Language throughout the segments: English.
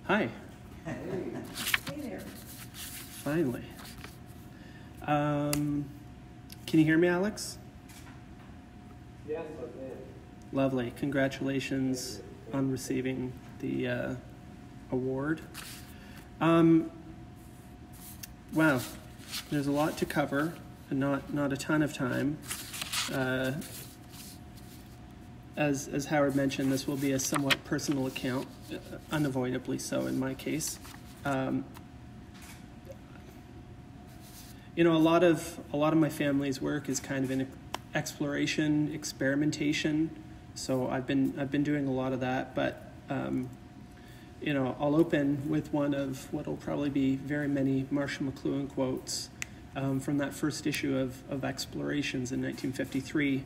Hi. Hey there. Finally. Can you hear me, Alex? Yes, okay. Lovely. Congratulations on receiving the award. Wow. There's a lot to cover, and not a ton of time. As Howard mentioned, this will be a somewhat personal account, unavoidably so in my case. A lot of my family's work is kind of in exploration, experimentation. So I've been doing a lot of that, but I'll open with one of what will probably be very many Marshall McLuhan quotes from that first issue of Explorations in 1953.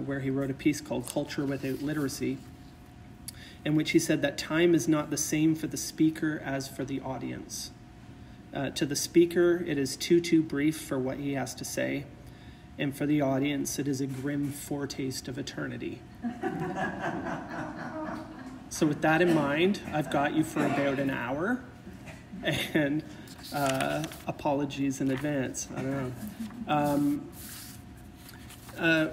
Where he wrote a piece called Culture Without Literacy, in which he said that time is not the same for the speaker as for the audience. To the speaker, it is too brief for what he has to say, and for the audience, it is a grim foretaste of eternity. So with that in mind, I've got you for about an hour, and apologies in advance. I don't know.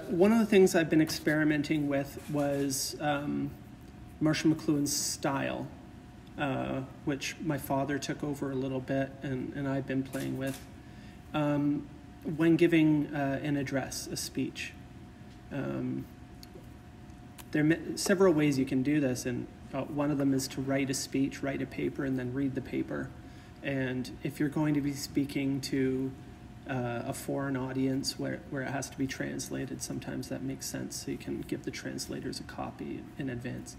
One of the things I've been experimenting with was Marshall McLuhan's style, which my father took over a little bit and I've been playing with, when giving an address, a speech. There are several ways you can do this, and one of them is to write a speech, write a paper, and then read the paper. And if you're going to be speaking to a foreign audience where it has to be translated, sometimes that makes sense, so you can give the translators a copy in advance.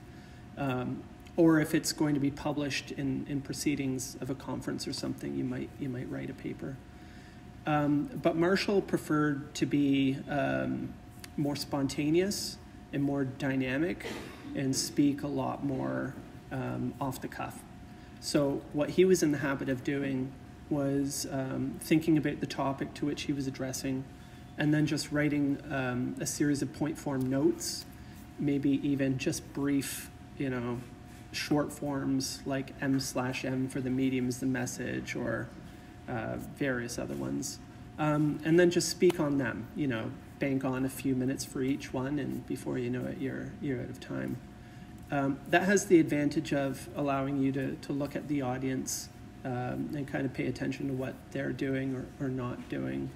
Or if it's going to be published in proceedings of a conference or something, you might write a paper. But Marshall preferred to be more spontaneous and more dynamic and speak a lot more off the cuff. So what he was in the habit of doing was thinking about the topic to which he was addressing, and then just writing a series of point form notes, maybe even just brief, short forms like M/M for the medium is the message, or various other ones. And then just speak on them, bank on a few minutes for each one, and before you know it, you're out of time. That has the advantage of allowing you to look at the audience and kind of pay attention to what they're doing or not doing.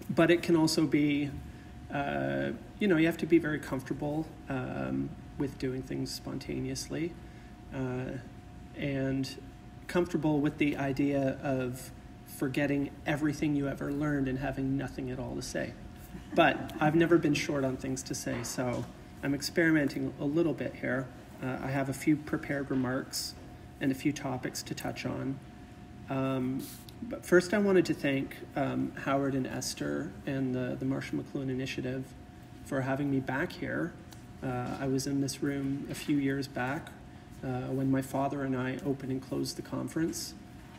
But it can also be, you have to be very comfortable with doing things spontaneously and comfortable with the idea of forgetting everything you ever learned and having nothing at all to say. But I've never been short on things to say, so I'm experimenting a little bit here. I have a few prepared remarks and a few topics to touch on. But first I wanted to thank Howard and Esther and the Marshall McLuhan Initiative for having me back here. I was in this room a few years back when my father and I opened and closed the conference.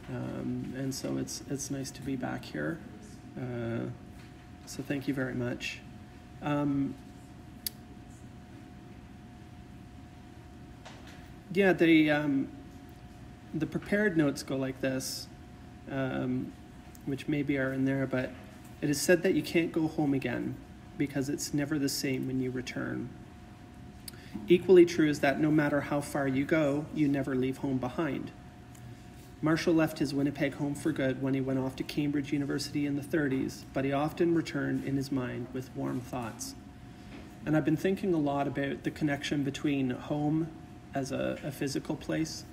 And so it's nice to be back here. So thank you very much. The prepared notes go like this, which maybe are in there, but it is said that you can't go home again because it's never the same when you return. Equally true is that no matter how far you go, you never leave home behind. Marshall left his Winnipeg home for good when he went off to Cambridge University in the 30s, but he often returned in his mind with warm thoughts. And I've been thinking a lot about the connection between home as a physical place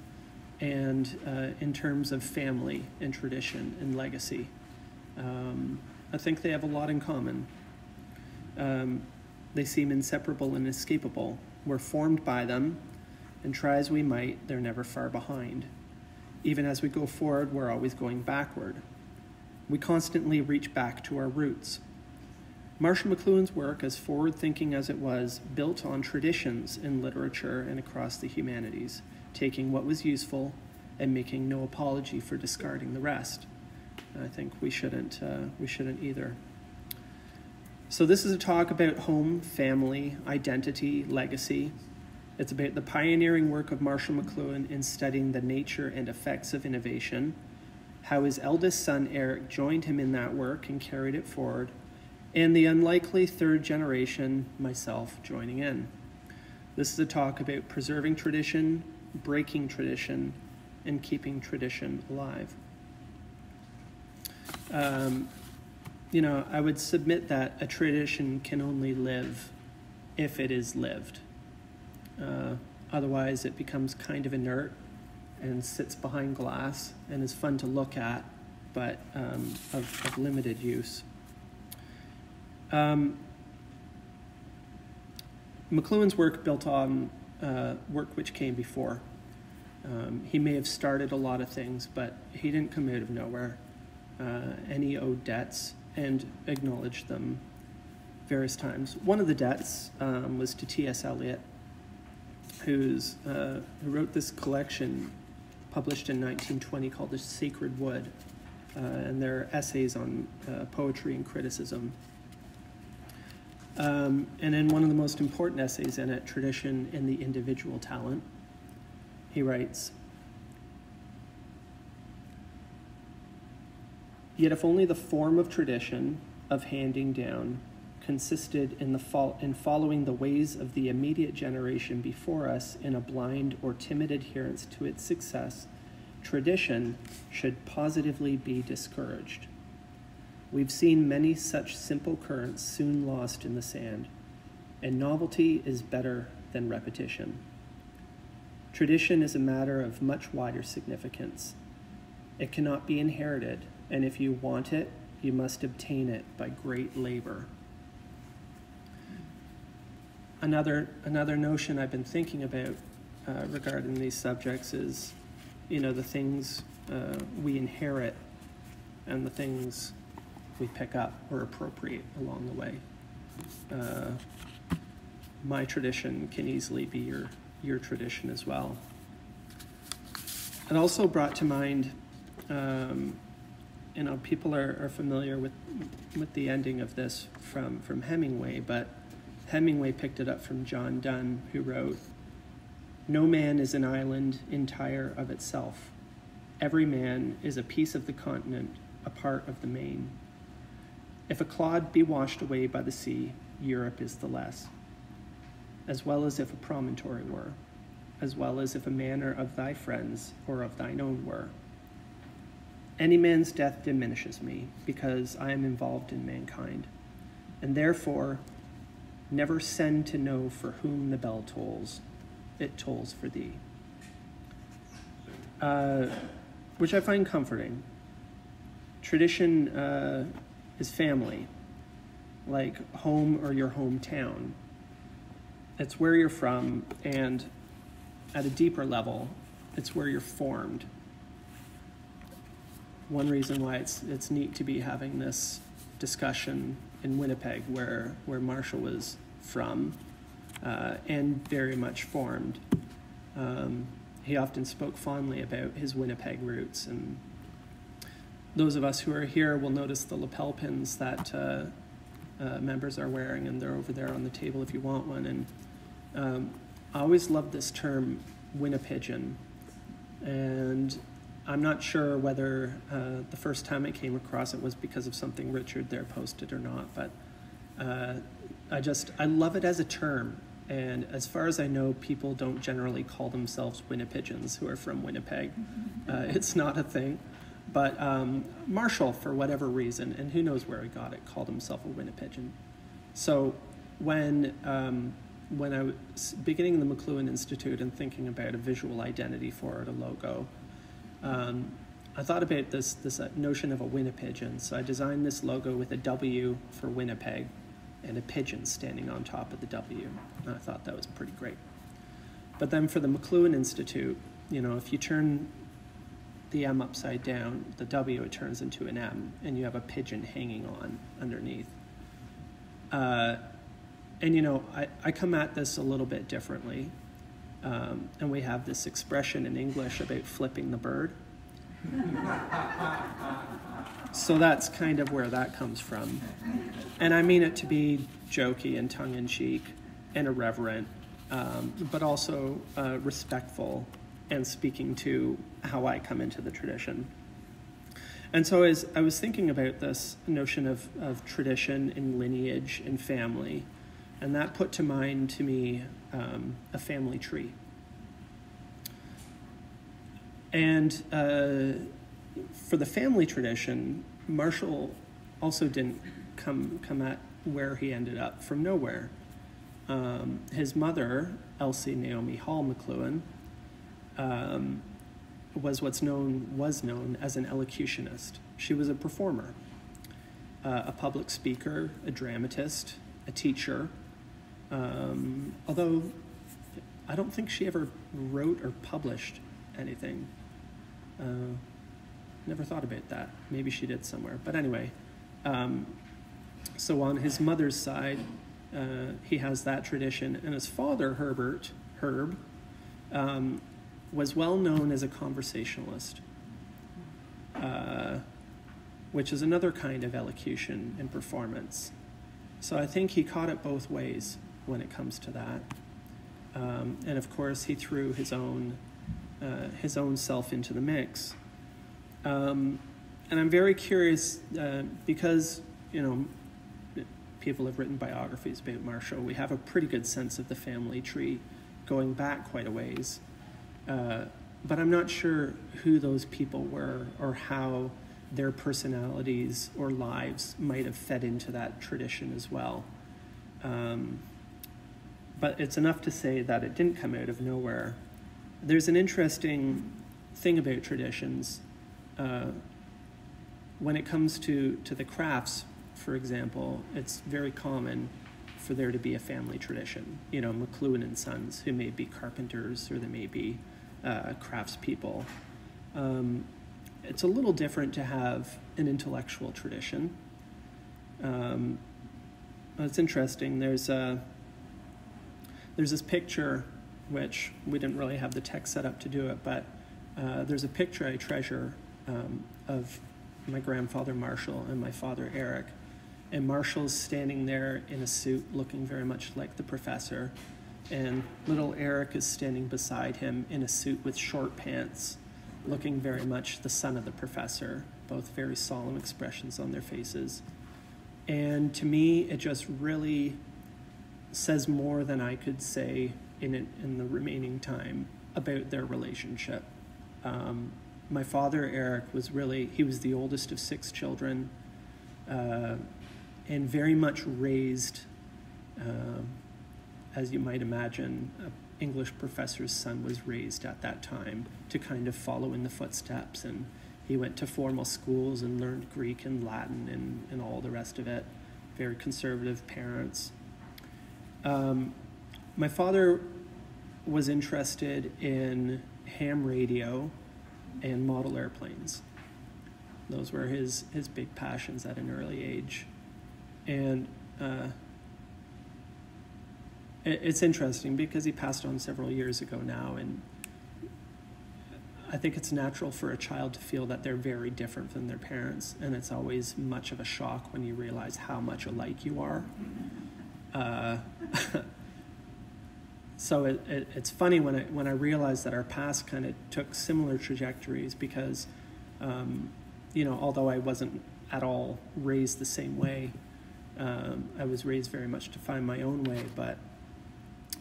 and in terms of family and tradition and legacy. I think they have a lot in common. They seem inseparable and inescapable. We're formed by them, and try as we might, they're never far behind. Even as we go forward, we're always going backward. We constantly reach back to our roots. Marshall McLuhan's work, as forward-thinking as it was, built on traditions in literature and across the humanities, taking what was useful and making no apology for discarding the rest. And I think we shouldn't either. So this is a talk about home, family, identity, legacy. It's about the pioneering work of Marshall McLuhan in studying the nature and effects of innovation, how his eldest son Eric joined him in that work and carried it forward, and the unlikely third generation, myself, joining in. This is a talk about preserving tradition, breaking tradition, and keeping tradition alive. I would submit that a tradition can only live if it is lived. Otherwise, it becomes kind of inert and sits behind glass and is fun to look at, but of limited use. McLuhan's work built on work which came before. He may have started a lot of things, but he didn't come out of nowhere. And he owed debts and acknowledged them various times. One of the debts was to T.S. Eliot, who wrote this collection published in 1920 called The Sacred Wood, and they're essays on poetry and criticism. And in one of the most important essays in it, Tradition and the Individual Talent, he writes, "Yet if only the form of tradition, of handing down, consisted in following the ways of the immediate generation before us in a blind or timid adherence to its success, tradition should positively be discouraged. We've seen many such simple currents soon lost in the sand, and novelty is better than repetition. Tradition is a matter of much wider significance. It cannot be inherited, and if you want it, you must obtain it by great labor." Another notion I've been thinking about regarding these subjects is, the things we inherit and the things we pick up or appropriate along the way. My tradition can easily be your tradition as well. It also brought to mind, people are familiar with the ending of this from Hemingway, but Hemingway picked it up from John Donne, who wrote, "No man is an island entire of itself. Every man is a piece of the continent, a part of the main. If a clod be washed away by the sea, Europe is the less, as well as if a promontory were, as well as if a manor of thy friends or of thine own were. Any man's death diminishes me, because I am involved in mankind, and therefore never send to know for whom the bell tolls. It tolls for thee." Which I find comforting. Tradition is family, like home or your hometown. It's where you're from, and at a deeper level, it's where you're formed. One reason why it's neat to be having this discussion in Winnipeg, where Marshall was from, and very much formed. He often spoke fondly about his Winnipeg roots, and those of us who are here will notice the lapel pins that members are wearing, and they're over there on the table if you want one. And I always loved this term, Winnipigeon, and I'm not sure whether the first time I came across it was because of something Richard there posted or not, but I love it as a term. And as far as I know, people don't generally call themselves Winnipigeons who are from Winnipeg. It's not a thing. But Marshall, for whatever reason, and who knows where he got it, called himself a Winnipigeon. So when I was beginning the McLuhan Institute and thinking about a visual identity for it, a logo, I thought about this notion of a Winnipigeon. So I designed this logo with a W for Winnipeg and a pigeon standing on top of the W. And I thought that was pretty great. But then for the McLuhan Institute, if you turn the M upside down, the W, it turns into an M, and you have a pigeon hanging on underneath. I come at this a little bit differently, and we have this expression in English about flipping the bird. So that's kind of where that comes from. And I mean it to be jokey and tongue-in-cheek and irreverent but also respectful and speaking to how I come into the tradition. And so as I was thinking about this notion of tradition and lineage and family, and that put to mind to me a family tree. And for the family tradition, Marshall also didn't come at where he ended up from nowhere. His mother, Elsie Naomi Hall McLuhan, was known as an elocutionist. She was a performer, a public speaker, a dramatist, a teacher. Although I don't think she ever wrote or published anything. Never thought about that. Maybe she did somewhere. But anyway, so on his mother's side, he has that tradition. And his father, Herb, was well known as a conversationalist, which is another kind of elocution and performance. So I think he caught it both ways when it comes to that. And of course, he threw his own self into the mix. And I'm very curious because, people have written biographies about Marshall. We have a pretty good sense of the family tree going back quite a ways. But I'm not sure who those people were or how their personalities or lives might have fed into that tradition as well. But it's enough to say that it didn't come out of nowhere. There's an interesting thing about traditions. When it comes to the crafts, for example, it's very common for there to be a family tradition. McLuhan and Sons, who may be carpenters or they may be craftspeople. It's a little different to have an intellectual tradition. It's interesting. There's this picture, which we didn't really have the text set up to do it, but there's a picture I treasure of my grandfather Marshall and my father Eric. And Marshall's standing there in a suit looking very much like the professor. And little Eric is standing beside him in a suit with short pants, looking very much the son of the professor, both very solemn expressions on their faces. And to me, it just really says more than I could say in the remaining time about their relationship. My father, Eric, was the oldest of 6 children, and very much raised, as you might imagine, an English professor's son was raised at that time to kind of follow in the footsteps. And he went to formal schools and learned Greek and Latin and all the rest of it. Very conservative parents. My father was interested in ham radio and model airplanes. Those were his big passions at an early age. And it's interesting because he passed on several years ago now, and I think it's natural for a child to feel that they're very different than their parents, and it's always much of a shock when you realize how much alike you are. So it's funny when I realized that our past kind of took similar trajectories because, although I wasn't at all raised the same way, I was raised very much to find my own way,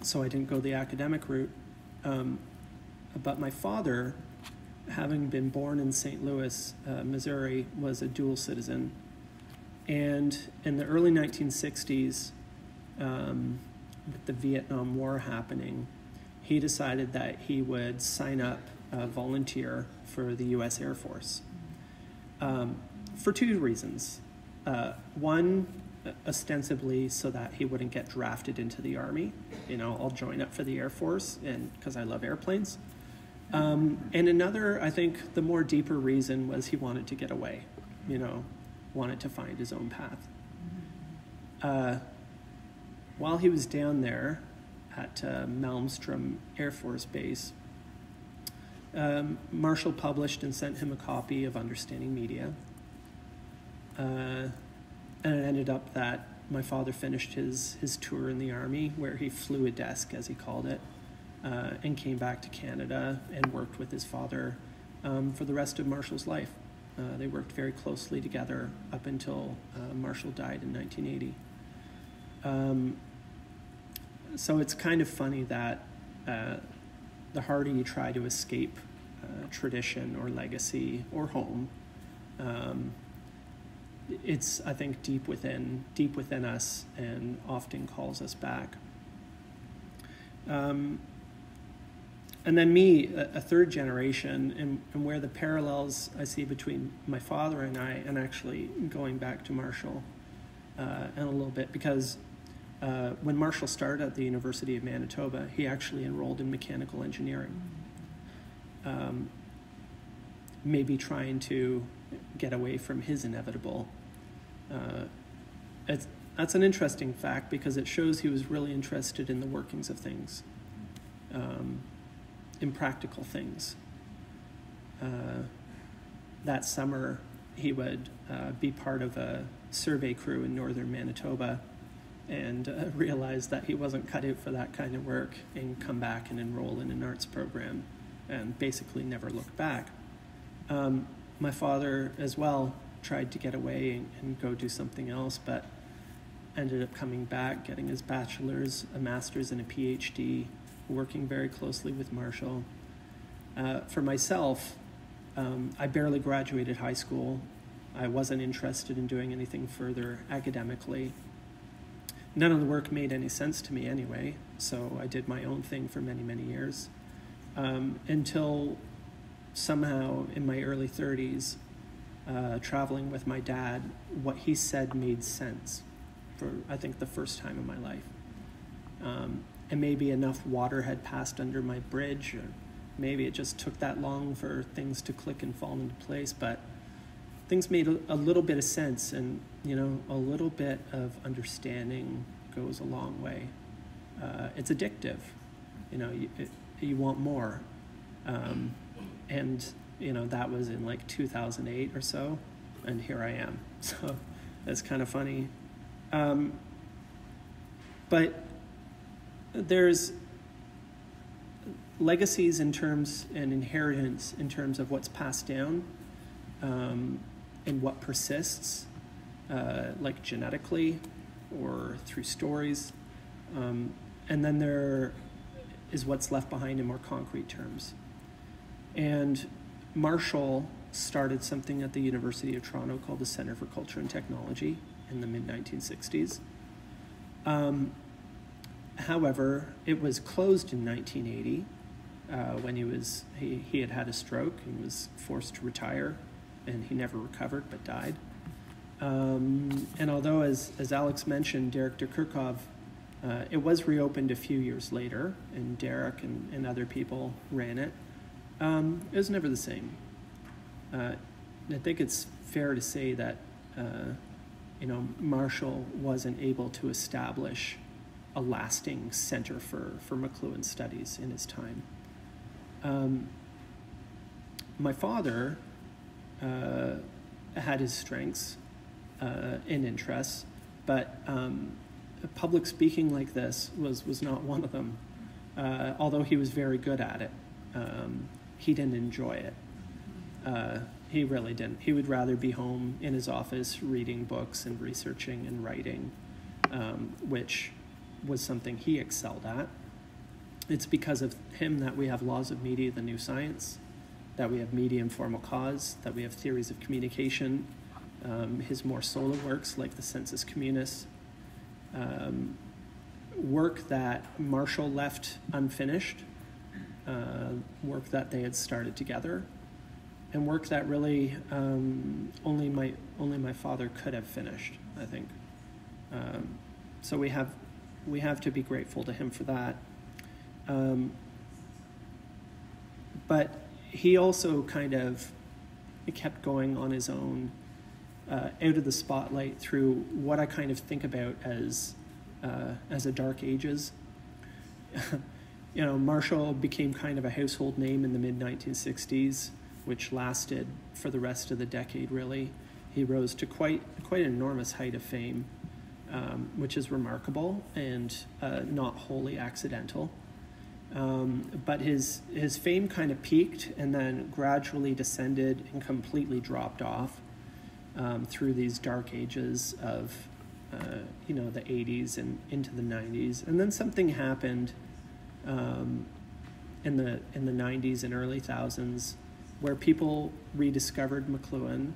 so I didn't go the academic route. But my father, having been born in St. Louis, Missouri, was a dual citizen. And in the early 1960s, with the Vietnam War happening, he decided that he would sign up, volunteer for the U.S. Air Force for 2 reasons. One, ostensibly so that he wouldn't get drafted into the Army. I'll join up for the Air Force and because I love airplanes. And another, I think the more deeper reason was he wanted to get away, wanted to find his own path. While he was down there at Malmstrom Air Force Base, Marshall published and sent him a copy of Understanding Media. And it ended up that my father finished his tour in the Army, where he flew a desk, as he called it, and came back to Canada and worked with his father for the rest of Marshall's life. They worked very closely together up until Marshall died in 1980. So it's kind of funny that the harder you try to escape tradition or legacy or home, it's, I think, deep within us and often calls us back. And then me, a third generation, and where the parallels I see between my father and I, and actually going back to Marshall and a little bit, because when Marshall started at the University of Manitoba, he actually enrolled in mechanical engineering, maybe trying to get away from his inevitable. That's an interesting fact, because it shows he was really interested in the workings of things, in practical things. That summer, he would be part of a survey crew in northern Manitoba, and realized that he wasn't cut out for that kind of work, and come back and enroll in an arts program, and basically never look back. My father as well tried to get away and go do something else, but ended up coming back, getting his bachelor's, a master's, and a PhD, working very closely with Marshall. For myself, I barely graduated high school. I wasn't interested in doing anything further academically. None of the work made any sense to me anyway, so I did my own thing for many, many years, until somehow in my early 30s, traveling with my dad, what he said made sense for, I think, the first time in my life. And maybe enough water had passed under my bridge, or maybe it just took that long for things to click and fall into place, but things made a little bit of sense, and, you know, a little bit of understanding goes a long way. It's addictive. You know, you want more. And, you know, that was in like 2008 or so, and here I am. So that's kind of funny. But there's legacies in terms, and inheritance in terms of what's passed down, and what persists, like genetically or through stories. And then there is what's left behind in more concrete terms. And Marshall started something at the University of Toronto called the Centre for Culture and Technology in the mid-1960s. However, it was closed in 1980 when he had had a stroke and was forced to retire, and he never recovered but died. And although, as Alex mentioned, Derek DeKirchhoff, it was reopened a few years later, and Derek and other people ran it. It was never the same. I think it's fair to say that, Marshall wasn't able to establish a lasting center for McLuhan studies in his time. My father had his strengths and interests, but public speaking like this was not one of them. Although he was very good at it, he didn't enjoy it. He really didn't. He would rather be home in his office reading books and researching and writing, which was something he excelled at. It's because of him that we have Laws of Media, the New Science, that we have Media and Formal Cause, that we have Theories of Communication, his more solo works like the Sensus Communis, work that Marshall left unfinished, work that they had started together, and work that really only my father could have finished, I think. So we have to be grateful to him for that. But he also kind of kept going on his own, out of the spotlight through what I kind of think about as a Dark Ages. Marshall became kind of a household name in the mid-1960s, which lasted for the rest of the decade, really. He rose to quite an enormous height of fame. which is remarkable and not wholly accidental. But his fame kind of peaked and then gradually descended and completely dropped off through these dark ages of the 80s and into the 90s. And then something happened in the 90s and early thousands where people rediscovered McLuhan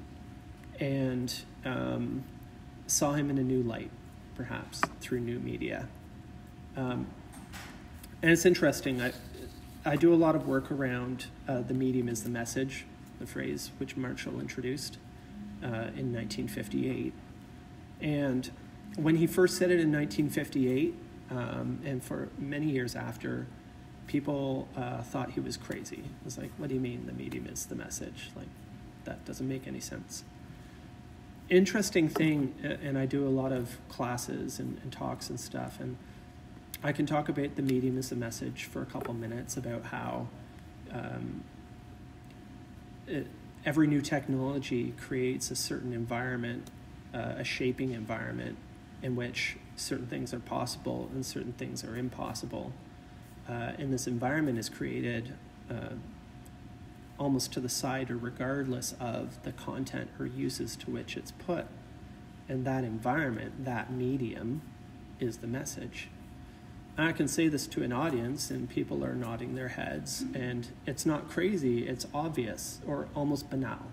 and saw him in a new light, perhaps through new media. And it's interesting. I do a lot of work around the medium is the message, the phrase which Marshall introduced in 1958. And when he first said it in 1958, and for many years after, people thought he was crazy. It was like, what do you mean the medium is the message? Like, that doesn't make any sense. Interesting thing, and I do a lot of classes and talks and stuff, and I can talk about the medium as the message for a couple minutes about how every new technology creates a certain environment, a shaping environment in which certain things are possible and certain things are impossible. And this environment is created almost to the side or regardless of the content or uses to which it's put. And that environment, that medium, is the message. And I can say this to an audience and people are nodding their heads, and it's not crazy, it's obvious or almost banal,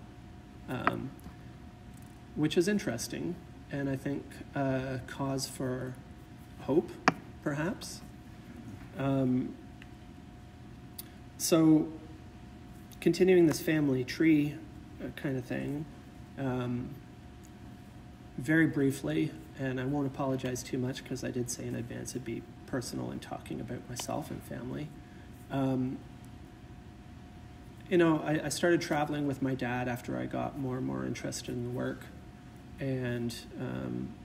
which is interesting, and I think cause for hope, perhaps. So continuing this family tree kind of thing, very briefly, and I won't apologize too much because I did say in advance it'd be personal in talking about myself and family. I started traveling with my dad after I got more and more interested in the work and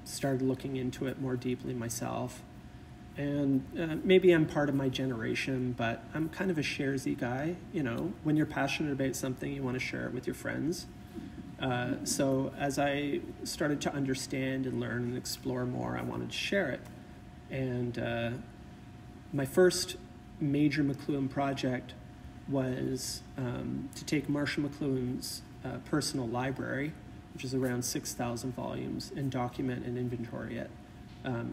started looking into it more deeply myself. And maybe I'm part of my generation, but I'm kind of a sharesy guy. When you're passionate about something, you want to share it with your friends. So as I started to understand and learn and explore more, I wanted to share it. And my first major McLuhan project was to take Marshall McLuhan's personal library, which is around 6,000 volumes, and document and inventory it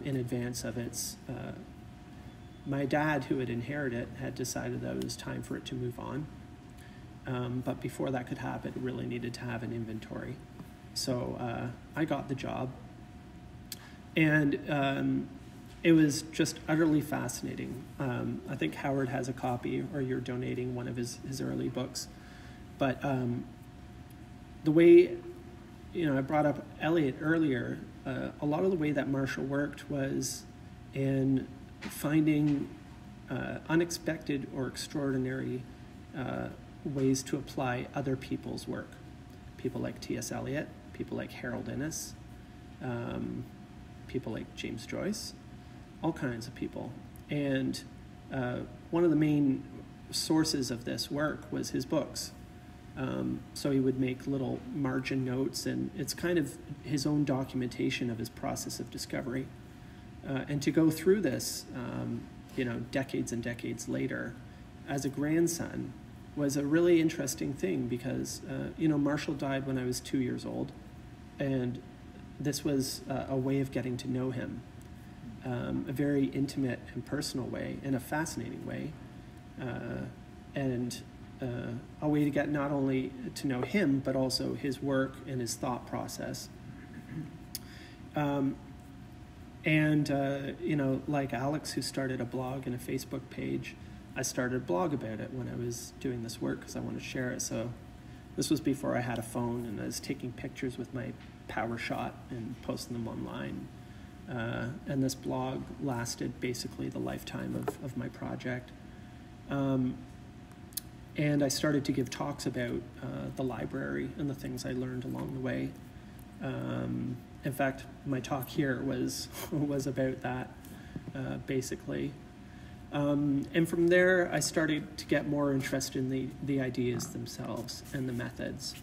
in advance of its... my dad, who had inherited it, had decided that it was time for it to move on. But before that could happen, it really needed to have an inventory. So I got the job. And it was just utterly fascinating. I think Howard has a copy, or you're donating one of his early books. But the way, I brought up Elliot earlier, a lot of the way that Marshall worked was in finding unexpected or extraordinary ways to apply other people's work. People like T.S. Eliot, people like Harold Innis, people like James Joyce, all kinds of people. And one of the main sources of this work was his books. So he would make little margin notes, and it's kind of his own documentation of his process of discovery. And to go through this, decades and decades later, as a grandson, was a really interesting thing because, Marshall died when I was 2 years old, and this was a way of getting to know him, a very intimate and personal way, and a fascinating way, and a way to get not only to know him, but also his work and his thought process. Like Alex, who started a blog and a Facebook page, I started a blog about it when I was doing this work because I wanted to share it. So this was before I had a phone, and I was taking pictures with my PowerShot and posting them online. And this blog lasted basically the lifetime of my project. And I started to give talks about the library and the things I learned along the way. In fact, my talk here was about that, basically. And from there, I started to get more interested in the ideas themselves and the methods.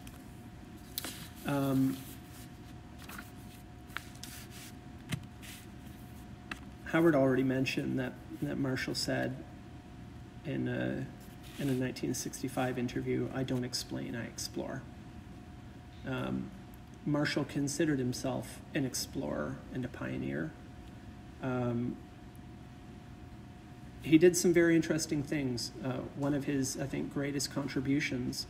Howard already mentioned that Marshall said in a 1965 interview, "I don't explain, I explore." Marshall considered himself an explorer and a pioneer. He did some very interesting things. One of his, I think, greatest contributions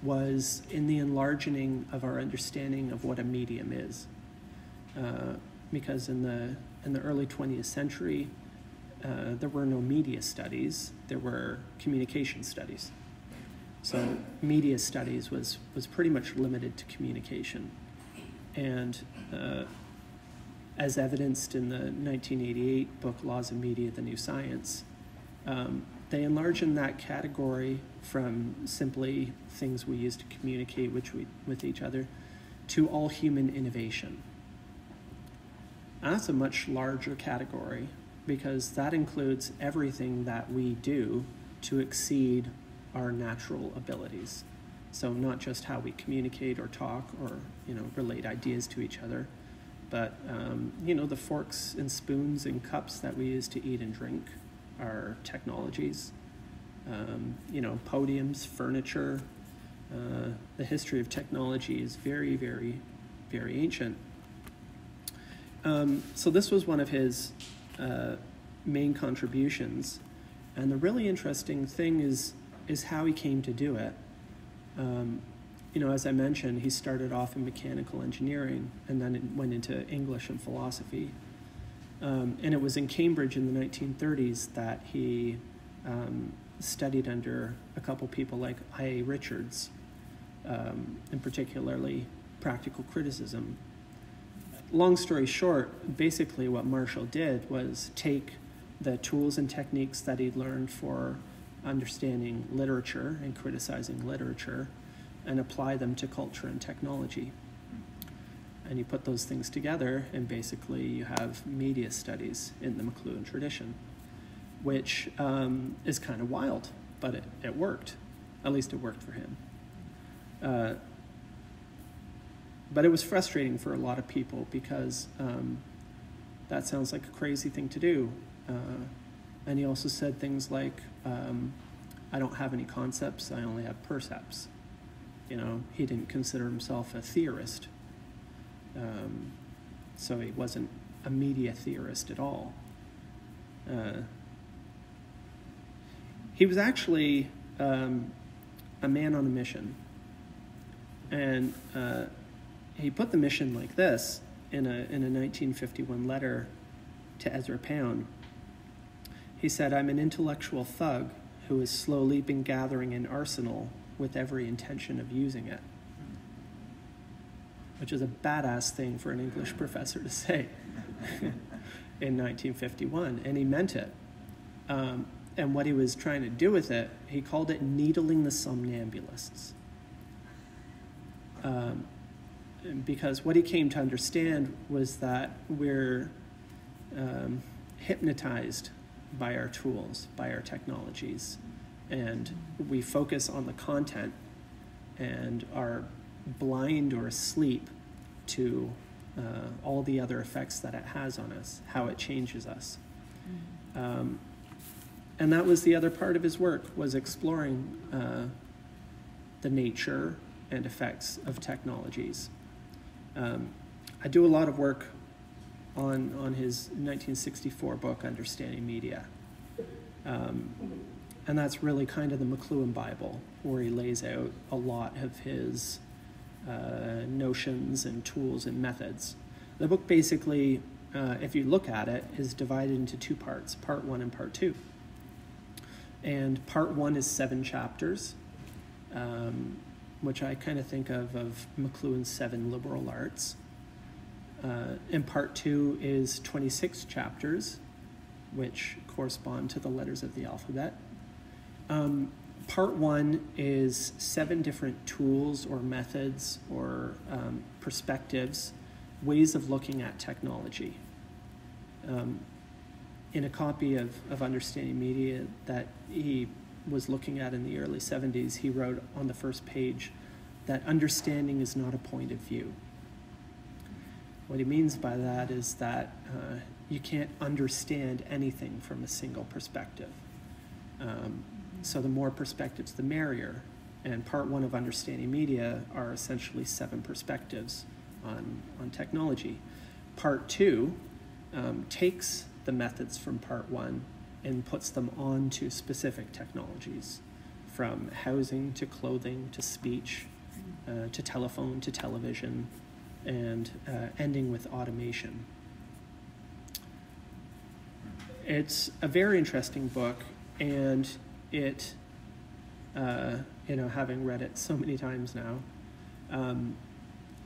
was in the enlarging of our understanding of what a medium is. Because in the early 20th century, there were no media studies, there were communication studies. So media studies was pretty much limited to communication. And as evidenced in the 1988 book, Laws of Media, The New Science, they enlarge in that category from simply things we use to communicate with each other to all human innovation. And that's a much larger category because that includes everything that we do to exceed our natural abilities. So not just how we communicate or talk or relate ideas to each other, but the forks and spoons and cups that we use to eat and drink are technologies. Podiums, furniture. The history of technology is very, very, very ancient. So this was one of his main contributions, and the really interesting thing is how he came to do it. As I mentioned, he started off in mechanical engineering and then it went into English and philosophy. And it was in Cambridge in the 1930s that he studied under a couple people like I.A. Richards, and particularly practical criticism. Long story short, basically what Marshall did was take the tools and techniques that he'd learned for understanding literature and criticizing literature and apply them to culture and technology. And you put those things together and basically you have media studies in the McLuhan tradition, which is kind of wild, but it worked. At least it worked for him. But it was frustrating for a lot of people because that sounds like a crazy thing to do. And he also said things like, I don't have any concepts, I only have percepts. He didn't consider himself a theorist. So he wasn't a media theorist at all. He was actually a man on a mission. And he put the mission like this in a 1951 letter to Ezra Pound. He said, "I'm an intellectual thug who has slowly been gathering an arsenal with every intention of using it." Which is a badass thing for an English professor to say in 1951, and he meant it. And what he was trying to do with it, he called it needling the somnambulists. Because what he came to understand was that we're hypnotized by our tools, by our technologies, and we focus on the content and are blind or asleep to all the other effects that it has on us, how it changes us. And that was the other part of his work, was exploring the nature and effects of technologies. I do a lot of work on his 1964 book, Understanding Media. And that's really kind of the McLuhan Bible, where he lays out a lot of his notions and tools and methods. The book basically, if you look at it, is divided into two parts, part 1 and part 2. And part 1 is 7 chapters, which I kind of think of McLuhan's 7 liberal arts. And part 2 is 26 chapters, which correspond to the letters of the alphabet. Part 1 is 7 different tools or methods or perspectives, ways of looking at technology. In a copy of Understanding Media that he was looking at in the early 70s, he wrote on the first page that understanding is not a point of view. What he means by that is that you can't understand anything from a single perspective. So the more perspectives, the merrier. And part one of understanding media are essentially 7 perspectives on technology. Part two takes the methods from part one and puts them onto specific technologies, from housing to clothing to speech to telephone to television, and ending with automation. It's a very interesting book, and it, having read it so many times now,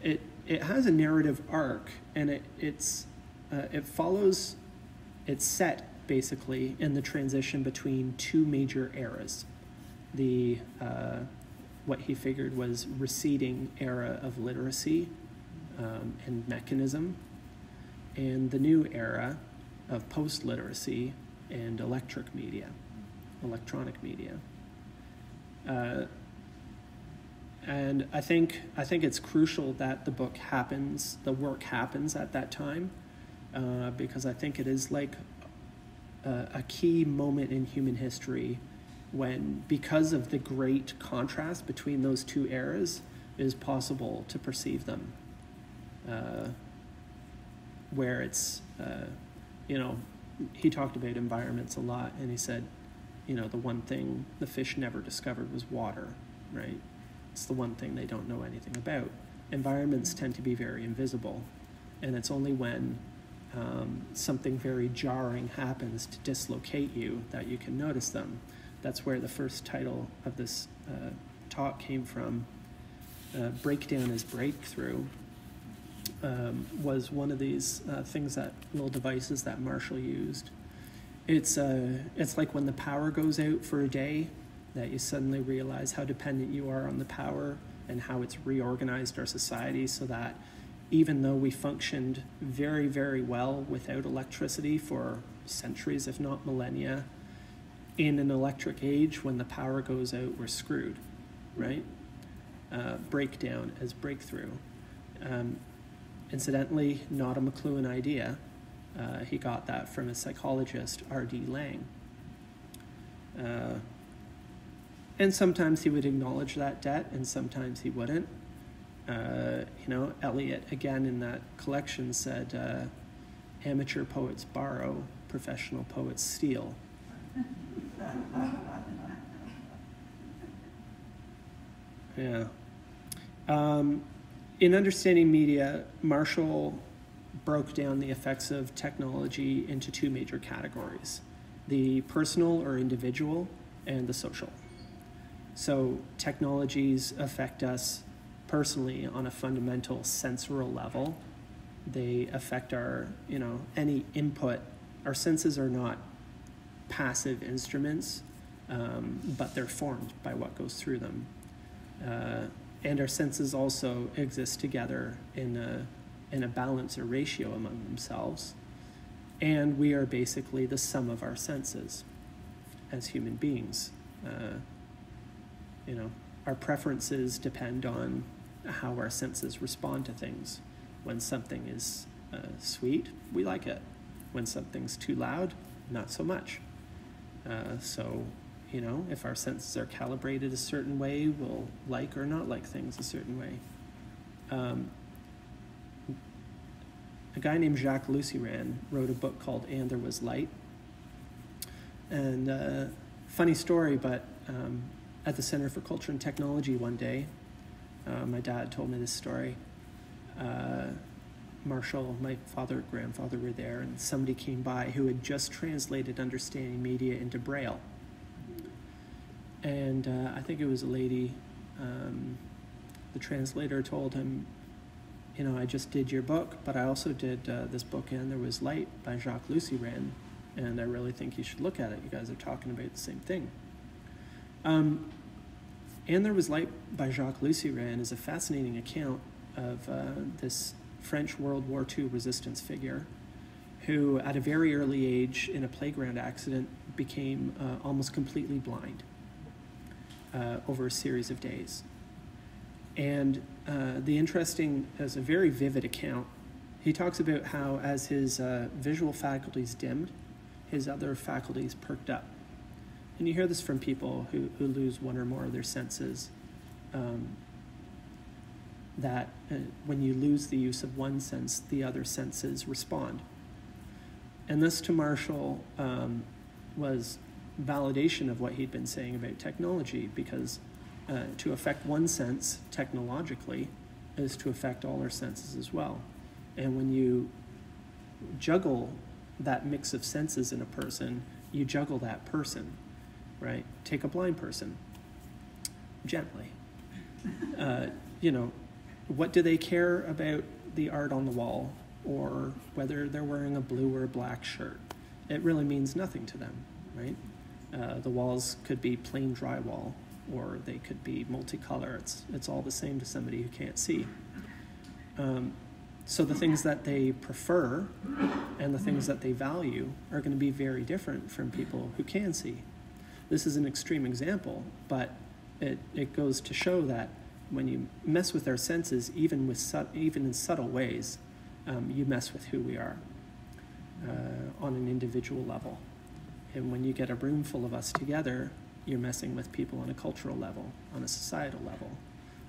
it has a narrative arc, and it's set basically in the transition between 2 major eras. The what he figured was receding era of literacy and mechanism, and the new era of post-literacy and electronic media. And I think it's crucial that the work happens at that time, because I think it is like a key moment in human history when, because of the great contrast between those 2 eras, it is possible to perceive them. Where it's, he talked about environments a lot, and he said, the one thing the fish never discovered was water, right? It's the one thing they don't know anything about. Environments tend to be very invisible, and it's only when something very jarring happens to dislocate you that you can notice them. That's where the first title of this talk came from. Breakdown is breakthrough was one of these little devices that Marshall used. It's like when the power goes out for a day, that you suddenly realize how dependent you are on the power and how it's reorganized our society, so that even though we functioned very, very well without electricity for centuries, if not millennia, in an electric age, when the power goes out, we're screwed, right? Breakdown as breakthrough. Incidentally, not a McLuhan idea. He got that from a psychologist, R.D. Laing. And sometimes he would acknowledge that debt, and sometimes he wouldn't. Eliot, again, in that collection said, amateur poets borrow, professional poets steal. Yeah. In Understanding Media, Marshall broke down the effects of technology into 2 major categories: the personal or individual, and the social. So technologies affect us personally on a fundamental sensorial level. They affect our, any input. Our senses are not passive instruments, but they're formed by what goes through them. And our senses also exist together in a balance or ratio among themselves. And we are basically the sum of our senses as human beings. Our preferences depend on how our senses respond to things. When something is sweet, we like it. When something's too loud, not so much. If our senses are calibrated a certain way, we'll like or not like things a certain way. A guy named Jacques Luciran wrote a book called And There Was Light. And funny story, but at the Center for Culture and Technology one day, my dad told me this story. Marshall, my grandfather were there, and somebody came by who had just translated Understanding Media into Braille. And I think it was a lady. The translator told him, I just did your book, but I also did this book, And There Was Light, by Jacques Luciran, and I really think you should look at it. You guys are talking about the same thing. And There Was Light by Jacques Luciran is a fascinating account of this French World War II resistance figure who, at a very early age, in a playground accident, became almost completely blind over a series of days. And it's a very vivid account he talks about how as his visual faculties dimmed, his other faculties perked up. And you hear this from people who lose one or more of their senses, that when you lose the use of one sense, the other senses respond. And this to Marshall was validation of what he'd been saying about technology, because to affect one sense technologically is to affect all our senses as well. And when you juggle that mix of senses in a person, you juggle that person, right? Take a blind person, gently. What do they care about the art on the wall, or whether they're wearing a blue or a black shirt? It really means nothing to them, right? The walls could be plain drywall, or they could be multicolor. It's all the same to somebody who can't see. So the things that they prefer and the things that they value are going to be very different from people who can see. This is an extreme example, but it goes to show that when you mess with our senses, even in subtle ways, you mess with who we are on an individual level. And when you get a room full of us together, you're messing with people on a cultural level, on a societal level.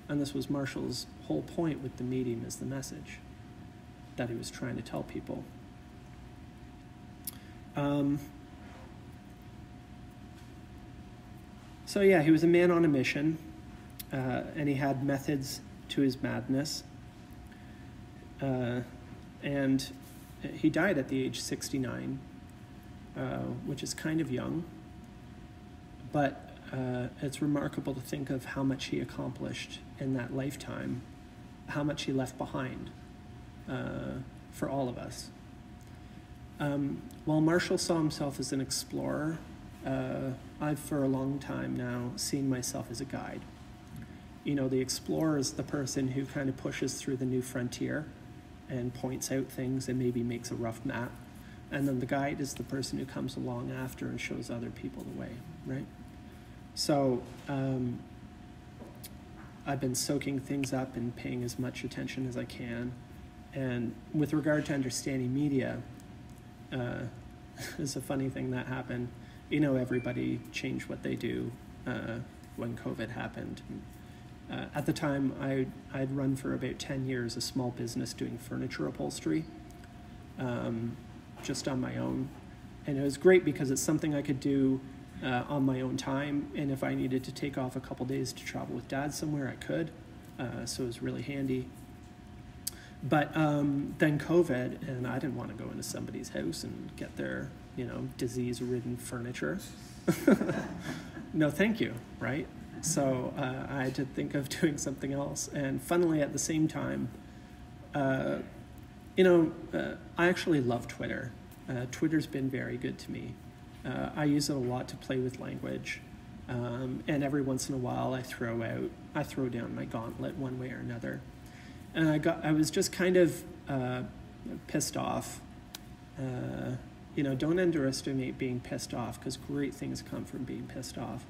And this was Marshall's whole point with the medium, is the message that he was trying to tell people. So yeah, he was a man on a mission, and he had methods to his madness. And he died at the age 69, which is kind of young, but it's remarkable to think of how much he accomplished in that lifetime, how much he left behind for all of us. While Marshall saw himself as an explorer, I've for a long time now seen myself as a guide. The explorer is the person who kind of pushes through the new frontier and points out things and maybe makes a rough map. And then the guide is the person who comes along after and shows other people the way, right? So I've been soaking things up and paying as much attention as I can. And with regard to understanding media, it's a funny thing that happened. Everybody changed what they do when COVID happened. At the time, I'd run for about 10 years a small business doing furniture upholstery, just on my own. And it was great because it's something I could do on my own time. And if I needed to take off a couple days to travel with Dad somewhere, I could. So it was really handy. But then COVID, and I didn't want to go into somebody's house and get their, disease-ridden furniture. No, thank you, right? So I had to think of doing something else. And funnily, at the same time, I actually love Twitter. Twitter's been very good to me. I use it a lot to play with language. And every once in a while, I throw down my gauntlet one way or another. And I was just kind of pissed off. Don't underestimate being pissed off, because great things come from being pissed off.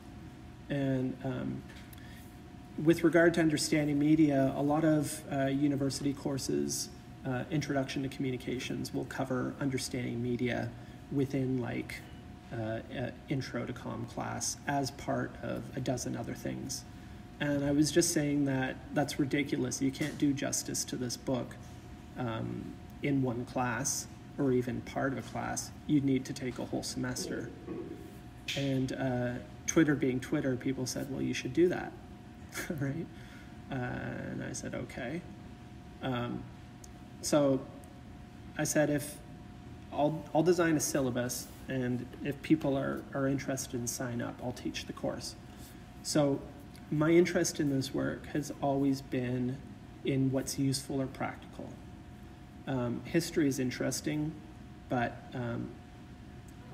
And with regard to understanding media, a lot of university courses, Introduction to Communications, will cover understanding media within Intro to Comm class as part of a dozen other things. And I was just saying that that's ridiculous. You can't do justice to this book in one class, or even part of a class. You'd need to take a whole semester. And Twitter being Twitter, people said, well, you should do that, right? And I said, okay. So I said, if I'll design a syllabus, and if people are interested and sign up, I'll teach the course. So my interest in this work has always been in what's useful or practical. History is interesting, but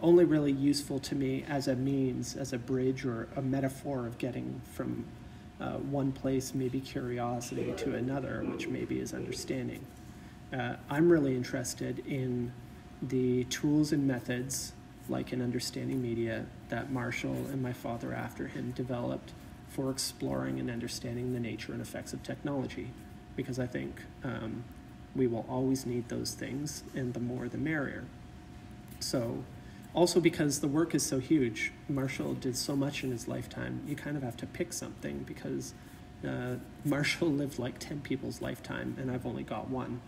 only really useful to me as a means, as a bridge or a metaphor of getting from one place, maybe curiosity, to another, which maybe is understanding. I'm really interested in the tools and methods, like in understanding media, that Marshall and my father after him developed for exploring and understanding the nature and effects of technology. Because I think We will always need those things, and the more the merrier. So, also because the work is so huge, Marshall did so much in his lifetime, you kind of have to pick something, because Marshall lived like 10 people's lifetime, and I've only got one.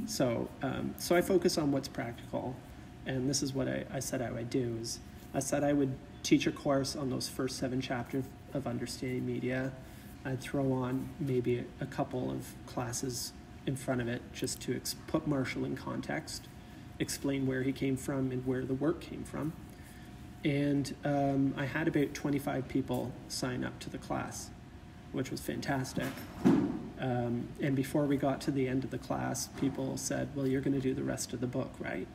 So I focus on what's practical, and this is what I said I would do. Is I said I would teach a course on those first 7 chapters of understanding media. I'd throw on maybe a couple of classes in front of it just to put Marshall in context, explain where he came from and where the work came from. And I had about 25 people sign up to the class, which was fantastic. And before we got to the end of the class, people said, well, you're going to do the rest of the book, right?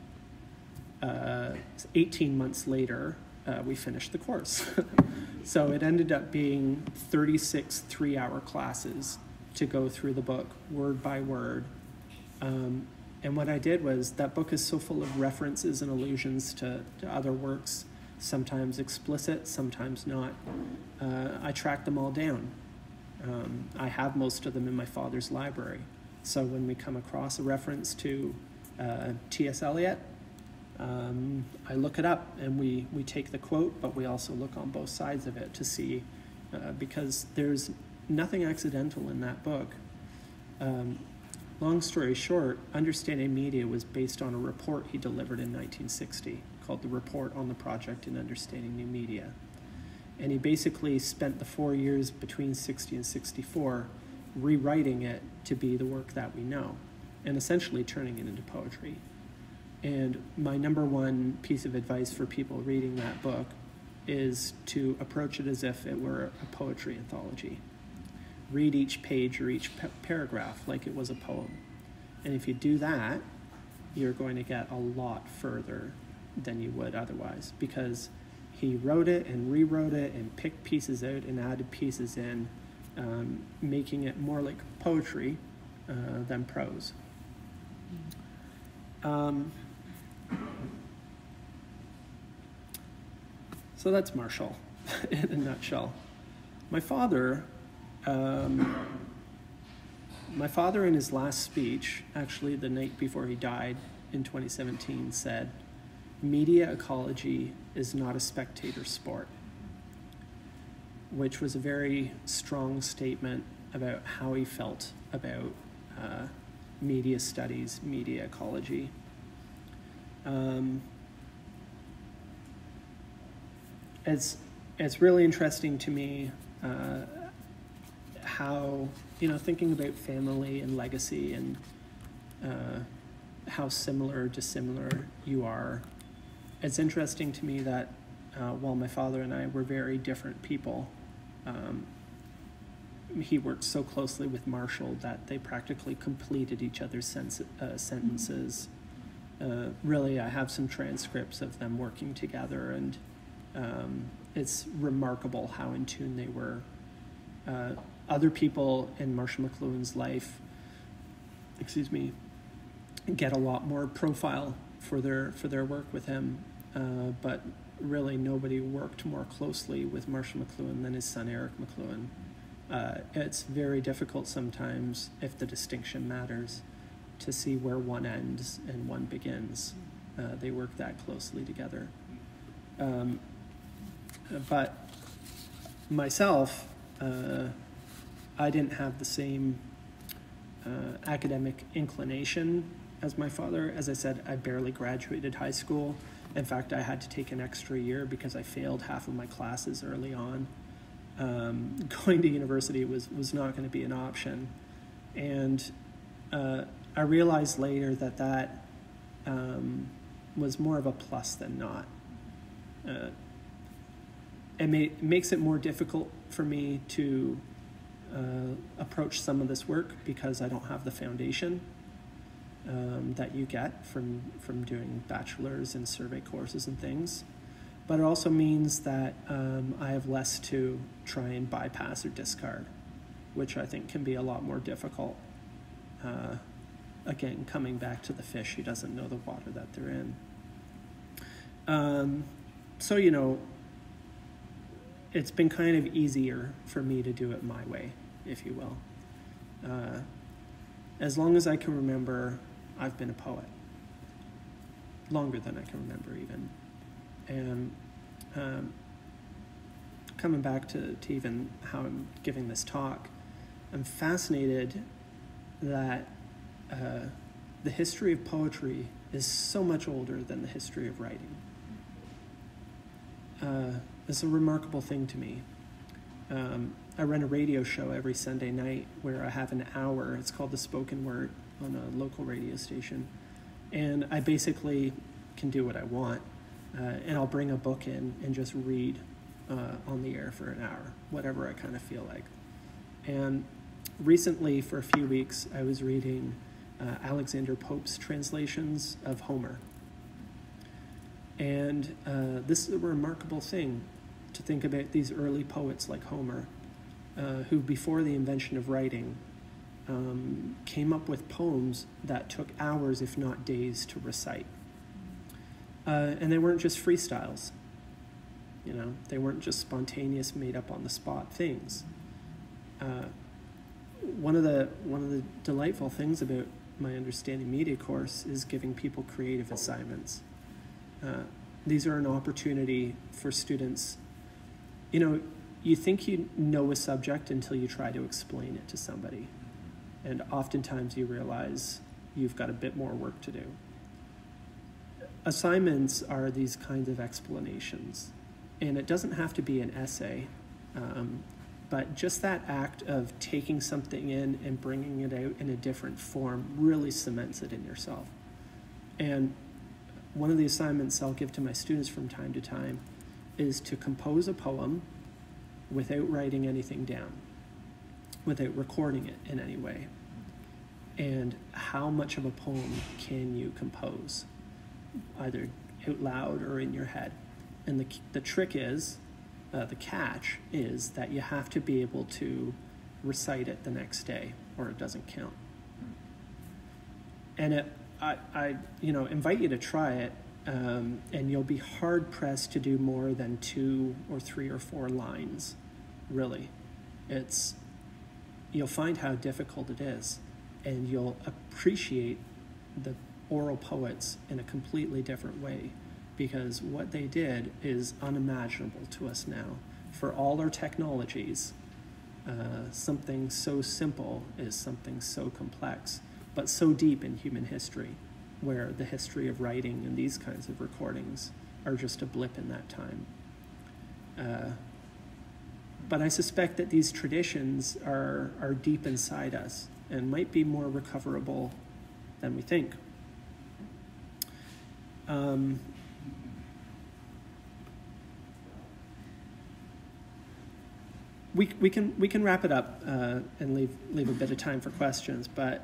18 months later, we finished the course. So it ended up being 36 3-hour classes to go through the book, word by word. And what I did was, that book is so full of references and allusions to other works, sometimes explicit, sometimes not. I tracked them all down. I have most of them in my father's library. So when we come across a reference to T.S. Eliot, I look it up, and we take the quote, but we also look on both sides of it to see, because there's nothing accidental in that book. Long story short, Understanding Media was based on a report he delivered in 1960 called the Report on the Project in Understanding New Media. And he basically spent the 4 years between 60 and 64 rewriting it to be the work that we know, and essentially turning it into poetry. And my number one piece of advice for people reading that book is to approach it as if it were a poetry anthology. Read each page or each paragraph like it was a poem. And if you do that, you're going to get a lot further than you would otherwise, because he wrote it and rewrote it and picked pieces out and added pieces in, making it more like poetry than prose. So that's Marshall in a nutshell. My father in his last speech, actually the night before he died in 2017, said, "Media ecology is not a spectator sport," which was a very strong statement about how he felt about media studies, media ecology. It's really interesting to me how, thinking about family and legacy and how similar or dissimilar you are. It's interesting to me that while my father and I were very different people, he worked so closely with Marshall that they practically completed each other's sentences. Really, I have some transcripts of them working together, and it's remarkable how in tune they were. Other people in Marshall McLuhan's life, get a lot more profile for their work with him, but really nobody worked more closely with Marshall McLuhan than his son Eric McLuhan. It's very difficult sometimes, if the distinction matters, to see where one ends and one begins. They work that closely together. But myself, I didn't have the same academic inclination as my father. As I said, I barely graduated high school. In fact, I had to take an extra year because I failed half of my classes early on. Going to university was not going to be an option. And I realized later that was more of a plus than not. It makes it more difficult for me to approach some of this work because I don't have the foundation that you get from doing bachelor's and survey courses and things. But it also means that I have less to try and bypass or discard, which I think can be a lot more difficult. Again, coming back to the fish who doesn't know the water that they're in. So, it's been kind of easier for me to do it my way, if you will. as long as I can remember, I've been a poet. Longer than I can remember, even. And coming back to even how I'm giving this talk, I'm fascinated that the history of poetry is so much older than the history of writing. It's a remarkable thing to me. I run a radio show every Sunday night where I have an hour. It's called The Spoken Word on a local radio station. And I basically can do what I want. And I'll bring a book in and just read on the air for an hour, whatever I kind of feel like. And recently, for a few weeks, I was reading Alexander Pope's translations of Homer. And this is a remarkable thing to think about these early poets like Homer, who before the invention of writing came up with poems that took hours, if not days, to recite. And they weren't just freestyles. You know, they weren't just spontaneous, made up on the spot things. One of the delightful things about my Understanding Media course is giving people creative assignments. These are an opportunity for students. You know, you think you know a subject until you try to explain it to somebody. And oftentimes you realize you've got a bit more work to do. Assignments are these kinds of explanations. And it doesn't have to be an essay, but just that act of taking something in and bringing it out in a different form really cements it in yourself. And one of the assignments I'll give to my students from time to time is to compose a poem without writing anything down, without recording it in any way. And how much of a poem can you compose, either out loud or in your head? And the trick is, the catch is that you have to be able to recite it the next day or it doesn't count. And I invite you to try it, and you'll be hard pressed to do more than 2 or 3 or 4 lines, really. You'll find how difficult it is, and you'll appreciate the oral poets in a completely different way, because what they did is unimaginable to us now. For all our technologies, something so simple is something so complex, but so deep in human history, where the history of writing and these kinds of recordings are just a blip in that time. But I suspect that these traditions are deep inside us and might be more recoverable than we think. We can wrap it up and leave a bit of time for questions, but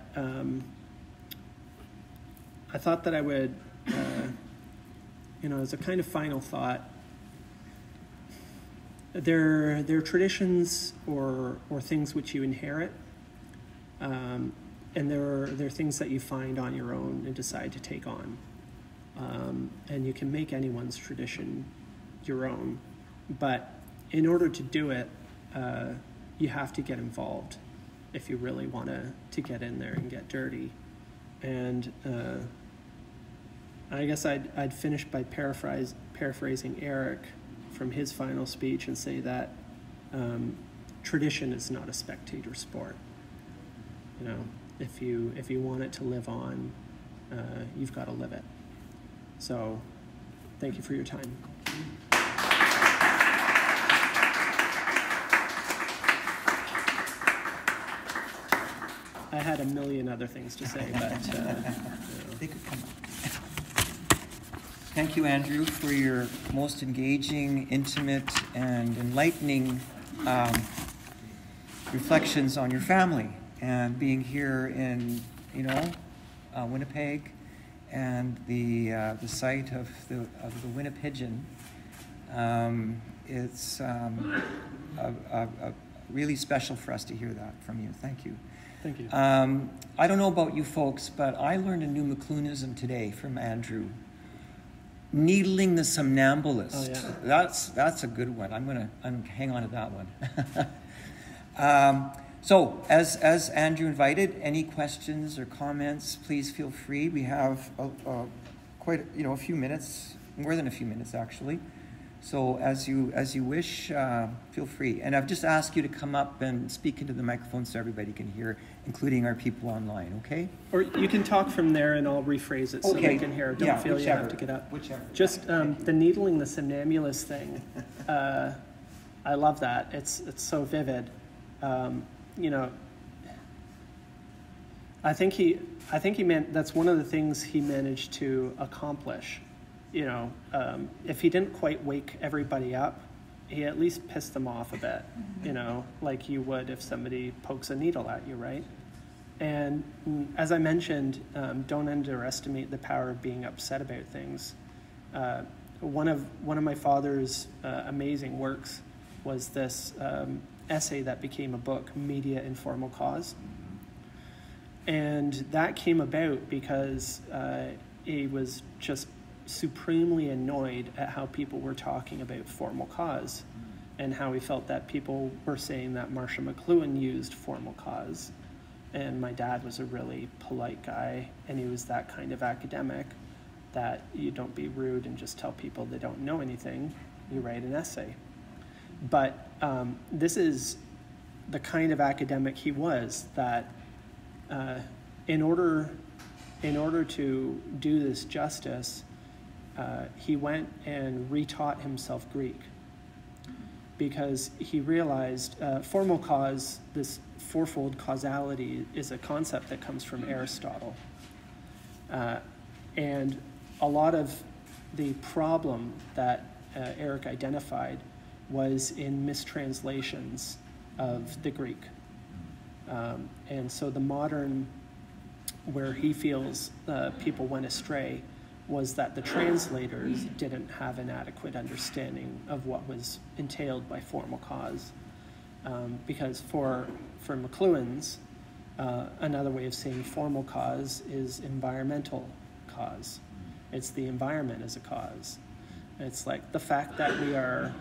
I thought that I would, as a kind of final thought, there are traditions or things which you inherit, and there are things that you find on your own and decide to take on, and you can make anyone's tradition your own, but in order to do it, you have to get involved if you really want to get in there and get dirty. And I guess I'd finish by paraphrasing Eric from his final speech and say that tradition is not a spectator sport. You know, if you want it to live on, you've got to live it. So, thank you for your time. I had a million other things to say, but they could come up. Thank you, Andrew, for your most engaging, intimate, and enlightening reflections on your family and being here in, Winnipeg and the site of the Winnipigeon. It's really special for us to hear that from you. Thank you. Thank you. I don't know about you folks, but I learned a new McLuhanism today from Andrew. Needling the somnambulist. Oh, yeah. That's a good one. I'm hang on to that one. So, as Andrew invited, any questions or comments, please feel free. We have quite a few minutes, more than a few minutes actually. So as you wish, feel free. And I've just asked you to come up and speak into the microphone so everybody can hear, including our people online, okay? Or you can talk from there and I'll rephrase it so they can hear. Don't feel whichever, you have to get up. Whichever. Just the needling the somnambulist thing. I love that. It's so vivid. I think he meant that's one of the things he managed to accomplish. If he didn't quite wake everybody up, he at least pissed them off a bit, like you would if somebody pokes a needle at you, right? And as I mentioned, don't underestimate the power of being upset about things. One of my father's amazing works was this essay that became a book, Media Informal Cause. And that came about because he was just supremely annoyed at how people were talking about formal cause and how he felt that people were saying that Marshall McLuhan used formal cause. And my dad was a really polite guy, and he was that kind of academic that you don't be rude and just tell people they don't know anything. You write an essay. But this is the kind of academic he was, that in order to do this justice, he went and retaught himself Greek, because he realized formal cause, this fourfold causality, is a concept that comes from Aristotle. And a lot of the problem that Eric identified was in mistranslations of the Greek. And so the modern, where he feels people went astray, was that the translators didn't have an adequate understanding of what was entailed by formal cause. Because for McLuhan's, another way of saying formal cause is environmental cause. It's the environment as a cause. It's like the fact that we are,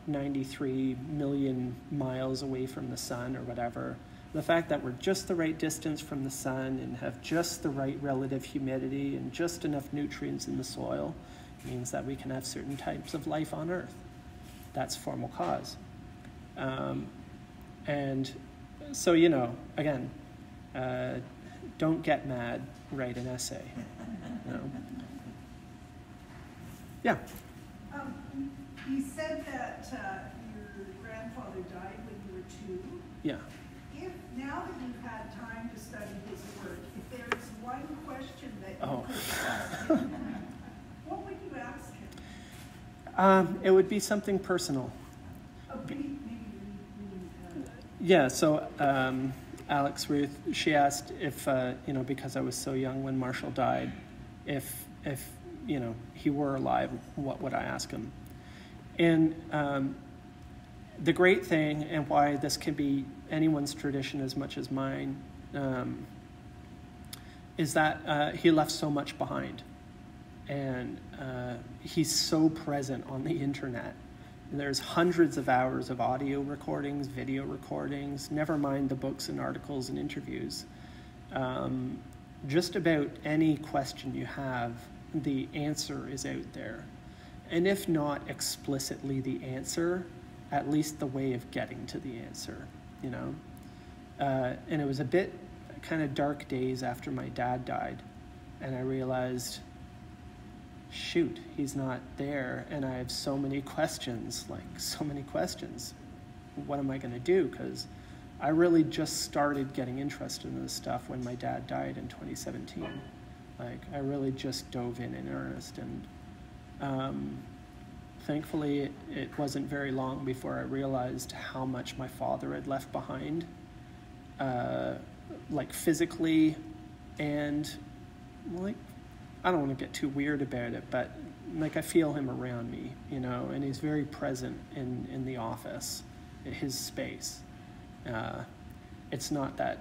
93 million miles away from the sun or whatever, the fact that we're just the right distance from the sun and have just the right relative humidity and just enough nutrients in the soil means that we can have certain types of life on Earth. That's formal cause. And so, again, don't get mad, write an essay. Yeah. You said that your grandfather died when you were 2. Yeah. Now that you've had time to study his work, if there is one question that you could ask him, what would you ask him? It would be something personal. Yeah, so Alex Ruth, she asked if, because I was so young when Marshall died, if he were alive, what would I ask him? And the great thing, and why this can be anyone's tradition as much as mine, is that he left so much behind. And he's so present on the internet. And there's hundreds of hours of audio recordings, video recordings, never mind the books and articles and interviews. Just about any question you have, the answer is out there. And if not explicitly the answer, at least the way of getting to the answer, And it was a bit kind of dark days after my dad died, and I realized, shoot, he's not there, and I have so many questions. What am I going to do? Because I really just started getting interested in this stuff when my dad died in 2017. I really just dove in earnest, and thankfully it wasn't very long before I realized how much my father had left behind, physically, and I don't want to get too weird about it, but I feel him around me, and he's very present in the office, in his space. It's not that,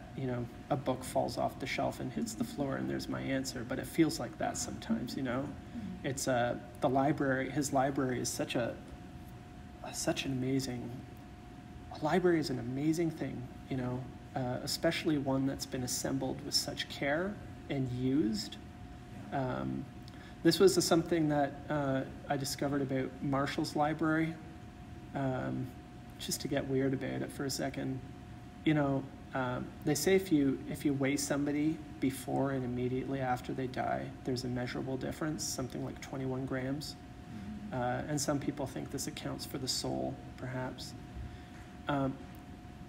a book falls off the shelf and hits the floor and there's my answer, but it feels like that sometimes, It's the library, his library is such an amazing a library is an amazing thing, you know, especially one that's been assembled with such care and used. This was something that I discovered about Marshall's library. Just to get weird about it for a second, you know, they say if you weigh somebody before and immediately after they die, there's a measurable difference, something like 21 grams. And some people think this accounts for the soul, perhaps.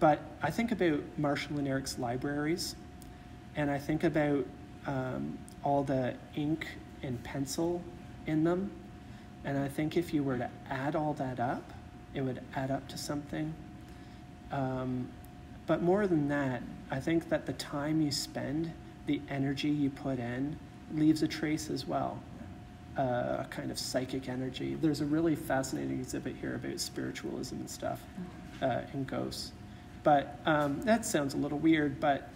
But I think about Marshall and Eric's libraries, and I think about all the ink and pencil in them, and I think if you were to add all that up, it would add up to something. But more than that, I think that the time you spend, the energy you put in, leaves a trace as well, a kind of psychic energy. There's a really fascinating exhibit here about spiritualism and stuff, and ghosts. But that sounds a little weird, but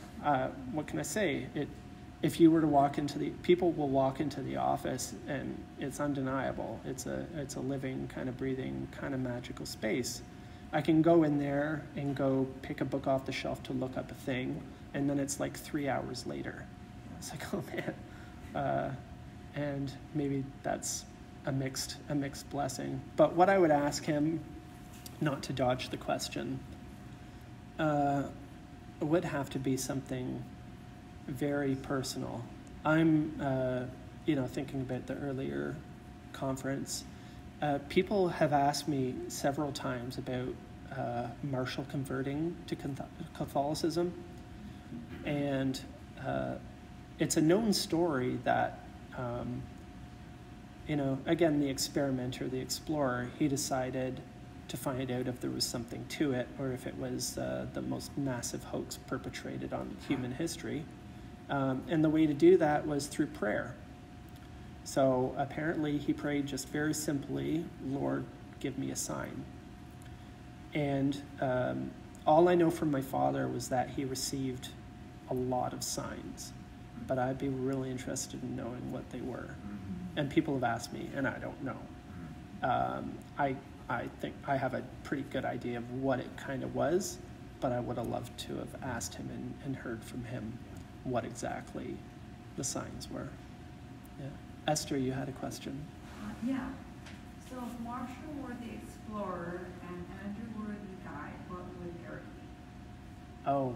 what can I say? If you were to walk into people will walk into the office, and it's undeniable. It's a living, kind of breathing, kind of magical space. I can go in there and go pick a book off the shelf to look up a thing, and then it's like 3 hours later. It's like, oh man. And maybe that's a mixed blessing. But what I would ask him, not to dodge the question, would have to be something very personal. I'm, thinking about the earlier conference. People have asked me several times about Marshall converting to Catholicism, and it's a known story that, again, the experimenter, the explorer, he decided to find out if there was something to it, or if it was the most massive hoax perpetrated on human history. And the way to do that was through prayer. So apparently he prayed just very simply, Lord, give me a sign. And all I know from my father was that he received a lot of signs, but I'd be really interested in knowing what they were. And people have asked me, and I don't know. I think I have a pretty good idea of what it kind of was, but I would have loved to have asked him and heard from him what exactly the signs were. Yeah. Esther, you had a question. Yeah. So if Marshall were the explorer and Andrew were the guide, what would Eric be? Oh.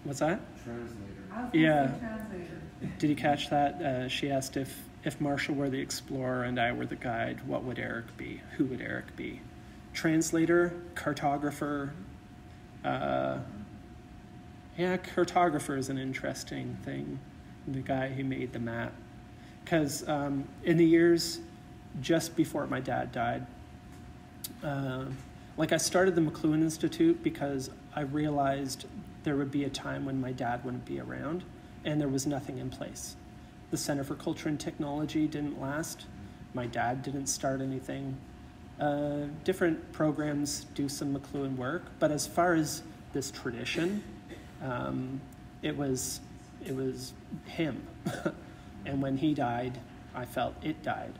What's that? Translator. Yeah. Translator. Did you catch that? She asked if Marshall were the explorer and I were the guide, what would Eric be? Who would Eric be? Translator, cartographer. Cartographer is an interesting thing. The guy who made the map. Because in the years just before my dad died, I started the McLuhan Institute because I realized there would be a time when my dad wouldn't be around, and there was nothing in place. The Center for Culture and Technology didn't last. My dad didn't start anything. Different programs do some McLuhan work, but as far as this tradition, it was him. And when he died, I felt it died.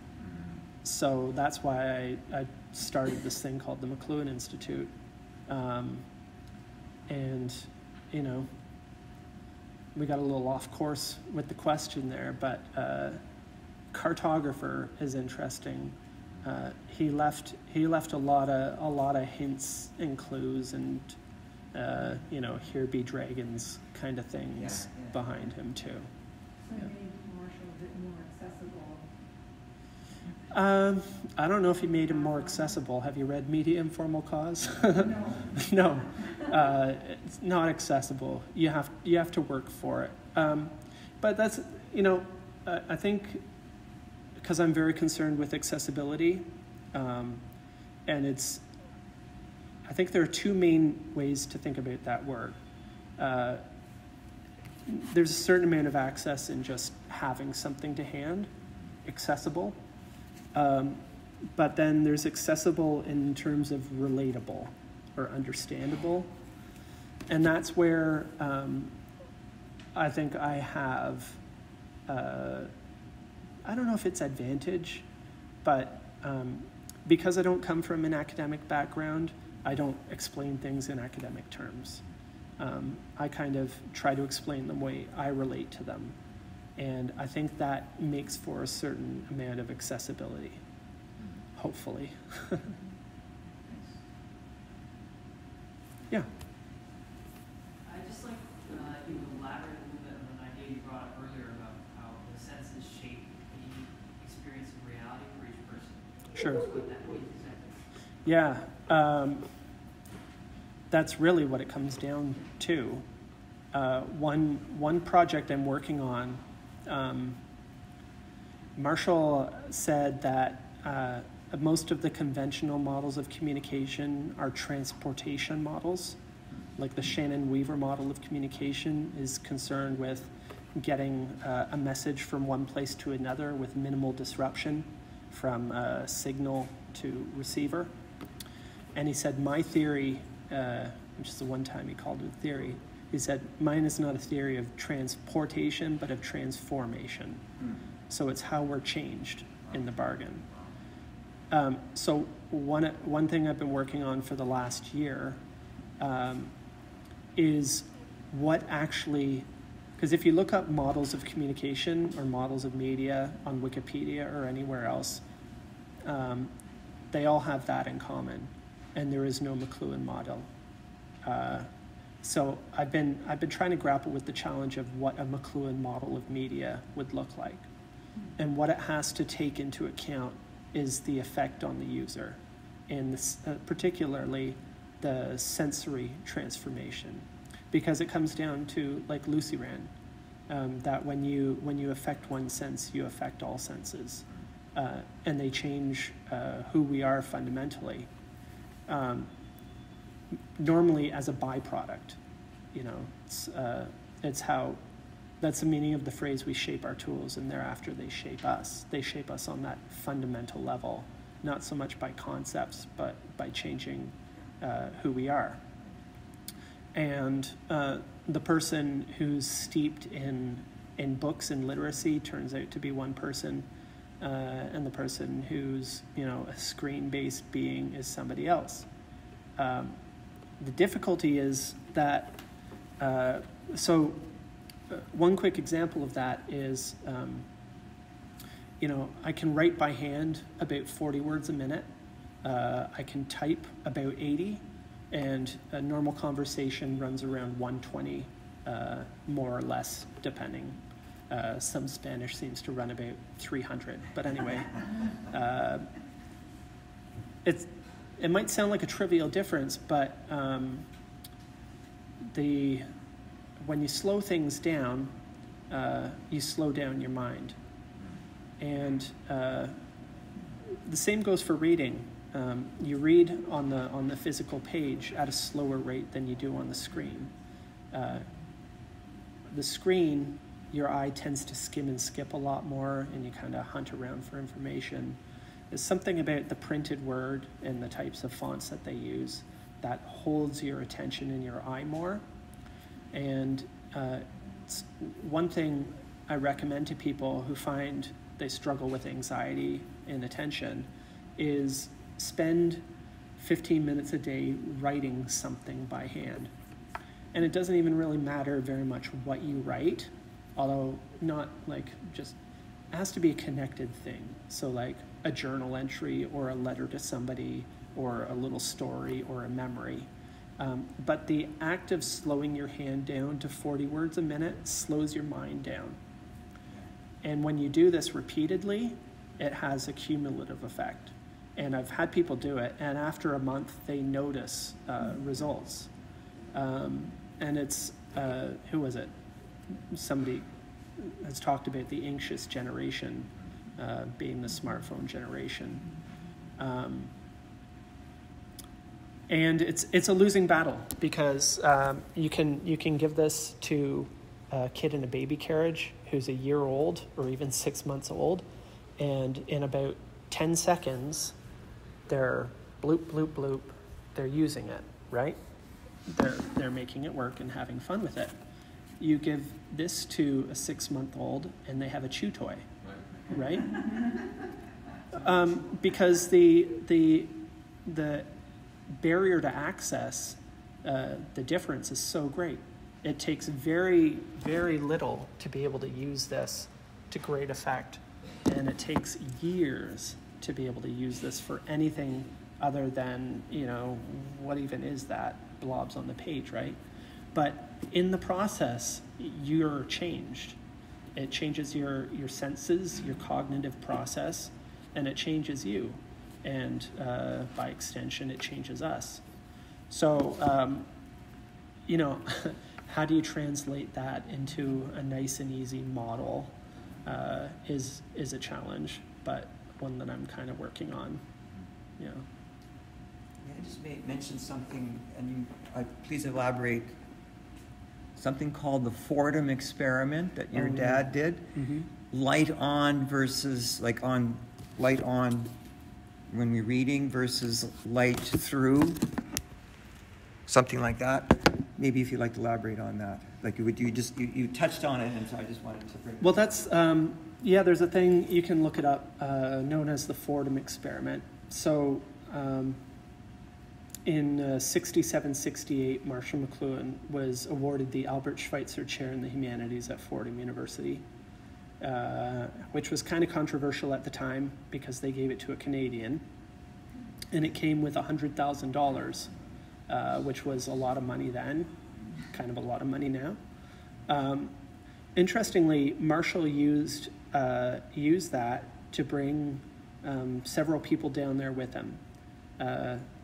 So that's why I started this thing called the McLuhan Institute. We got a little off course with the question there, but cartographer is interesting. He left a lot of hints and clues and here be dragons kind of things behind him too. So maybe Marshall a bit more accessible. I don't know if he made him more accessible. Have you read Media Informal Cause? No. No, it's not accessible. You have to work for it. But that's I think because I'm very concerned with accessibility, and I think there are two main ways to think about that word. There's a certain amount of access in just having something to hand, accessible. But then there's accessible in terms of relatable or understandable. And that's where I think I have, I don't know if it's advantage, but because I don't come from an academic background, I don't explain things in academic terms. I kind of try to explain them the way I relate to them. And I think that makes for a certain amount of accessibility, hopefully. Yeah. I'd just like you to elaborate a little bit on an idea you brought up earlier about how the senses shape the experience of reality for each person. Sure. What that means exactly. Yeah. That's really what it comes down to. One project I'm working on, Marshall said that most of the conventional models of communication are transportation models. Like the Shannon-Weaver model of communication is concerned with getting a message from one place to another with minimal disruption from signal to receiver. And he said, my theory, which is the one time he called it a theory, he said, mine is not a theory of transportation, but of transformation. So it's how we're changed in the bargain. So one thing I've been working on for the last year is what actually, because if you look up models of communication or models of media on Wikipedia or anywhere else, they all have that in common, and there is no McLuhan model. So I've been trying to grapple with the challenge of what a McLuhan model of media would look like, and what it has to take into account is the effect on the user, and particularly the sensory transformation, because it comes down to, like Lucy ran, that when you affect one sense, you affect all senses, and they change who we are fundamentally. Normally as a byproduct, it's how. That's the meaning of the phrase, we shape our tools and thereafter they shape us. They shape us on that fundamental level, not so much by concepts, but by changing who we are. And the person who's steeped in books and literacy turns out to be one person, and the person who's a screen-based being is somebody else. The difficulty is that, one quick example of that is, I can write by hand about 40 words a minute. I can type about 80, and a normal conversation runs around 120, more or less, depending. Some Spanish seems to run about 300, but anyway. It might sound like a trivial difference, but when you slow things down, you slow down your mind. And the same goes for reading. You read on the physical page at a slower rate than you do on the screen. The screen, your eye tends to skim and skip a lot more, and you kind of hunt around for information. There's something about the printed word and the types of fonts that they use that holds your attention in your eye more. And one thing I recommend to people who find they struggle with anxiety and attention is spend 15 minutes a day writing something by hand. And it doesn't even really matter very much what you write, although not like just, it has to be a connected thing. So like a journal entry or a letter to somebody or a little story or a memory. But the act of slowing your hand down to 40 words a minute slows your mind down. And when you do this repeatedly, it has a cumulative effect. And I've had people do it, and after a month, they notice results. And it's, who was it? Somebody has talked about the anxious generation being the smartphone generation. And it's a losing battle because you can give this to a kid in a baby carriage who's a year old or even 6 months old, and in about 10 seconds, they're bloop, bloop, bloop, they're using it, right? They're making it work and having fun with it. You give this to a 6-month-old and they have a chew toy, right? Because the barrier to access, the difference is so great. It takes very, very little to be able to use this to great effect, and it takes years to be able to use this for anything other than, what even is that blobs on the page, right? But in the process, you're changed. It changes your senses, your cognitive process, and it changes you. And by extension, it changes us. So, how do you translate that into a nice and easy model is a challenge, but one that I'm kind of working on. Yeah. I just mention something, and please elaborate. Something called the Fordham experiment that your dad did. Mm-hmm. Light on versus light on when we're reading versus light through. Something like that. Maybe if you'd like to elaborate on that. Like you touched on it, and so I just wanted to bring it. Well, that's, there's a thing, you can look it up, known as the Fordham experiment. So in 67-68, Marshall McLuhan was awarded the Albert Schweitzer Chair in the Humanities at Fordham University, which was kind of controversial at the time because they gave it to a Canadian. And it came with $100,000, which was a lot of money then, kind of a lot of money now. Interestingly, Marshall used that to bring several people down there with him.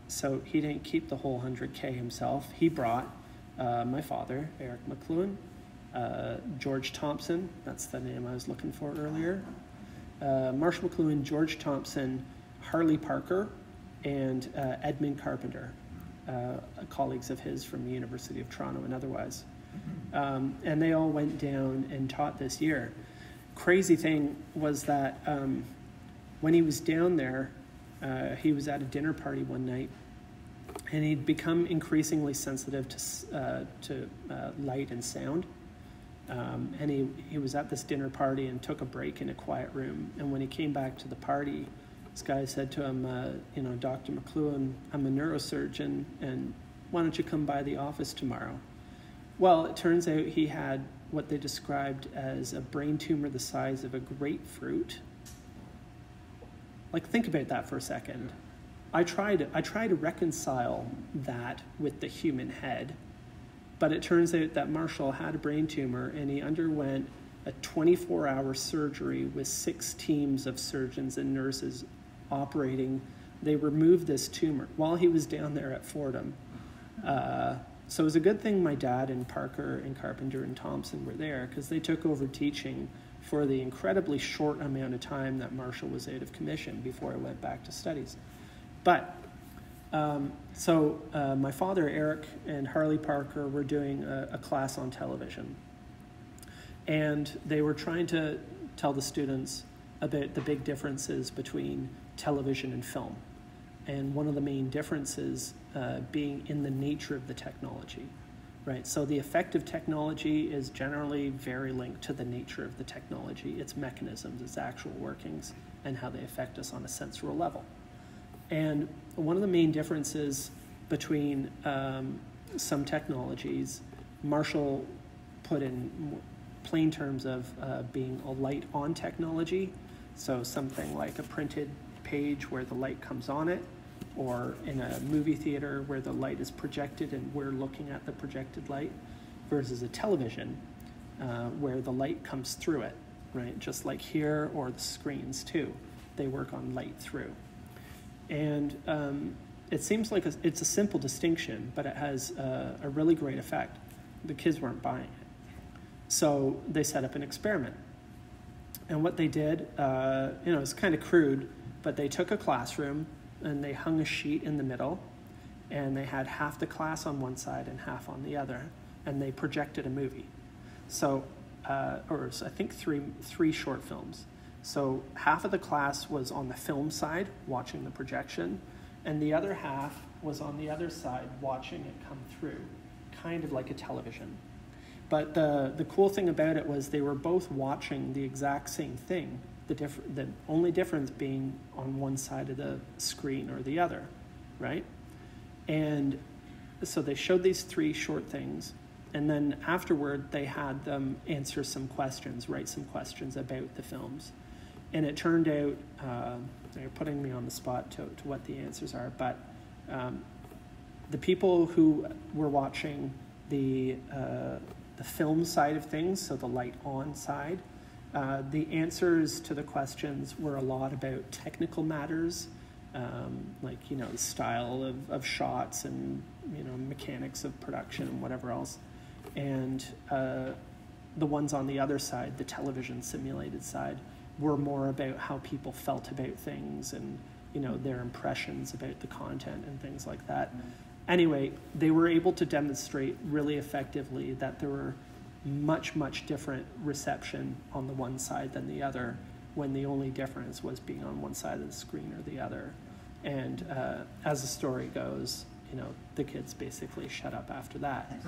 So he didn't keep the whole 100K himself. He brought my father, Eric McLuhan, George Thompson, that's the name I was looking for earlier, Marshall McLuhan, George Thompson, Harley Parker, and Edmund Carpenter, colleagues of his from the University of Toronto and otherwise. And they all went down and taught this year. Crazy thing was that when he was down there, he was at a dinner party one night, and he'd become increasingly sensitive to light and sound. And he was at this dinner party and took a break in a quiet room. And when he came back to the party, this guy said to him, Dr. McLuhan, I'm a neurosurgeon, and why don't you come by the office tomorrow? Well, it turns out he had what they described as a brain tumor the size of a grapefruit. Like, think about that for a second. I try to reconcile that with the human head, but it turns out that Marshall had a brain tumor, and he underwent a 24-hour surgery with 6 teams of surgeons and nurses operating. They removed this tumor while he was down there at Fordham. So it was a good thing my dad and Parker and Carpenter and Thompson were there, because they took over teaching for the incredibly short amount of time that Marshall was out of commission before I went back to studies. But my father, Eric, and Harley Parker were doing a class on television. And they were trying to tell the students about the big differences between television and film. And one of the main differences being in the nature of the technology, right? So the effect of technology is generally very linked to the nature of the technology, its mechanisms, its actual workings, and how they affect us on a sensorial level. And one of the main differences between some technologies, Marshall put in plain terms of being a light-on technology, so something like a printed page where the light comes on it, or in a movie theater where the light is projected and we're looking at the projected light, versus a television where the light comes through it, right? Just like here, or the screens too. They work on light through. And it seems like it's a simple distinction, but it has a really great effect. The kids weren't buying it. So they set up an experiment. And what they did, it's kind of crude, but they took a classroom and they hung a sheet in the middle, and they had half the class on one side and half on the other, and they projected a movie. So, I think three short films. So half of the class was on the film side, watching the projection, and the other half was on the other side, watching it come through, kind of like a television. But the cool thing about it was they were both watching the exact same thing the only difference being on one side of the screen or the other, right? And so they showed these 3 short things, and then afterward they had them answer some questions, write some questions about the films. And it turned out, they're putting me on the spot to what the answers are, but the people who were watching the film side of things, so the light on side, the answers to the questions were a lot about technical matters, like, the style of shots and, mechanics of production and whatever else. And the ones on the other side, the television simulated side, were more about how people felt about things and, their impressions about the content and things like that. Anyway, they were able to demonstrate really effectively that there were much, much different reception on the one side than the other, when the only difference was being on one side of the screen or the other. And as the story goes, the kids basically shut up after that.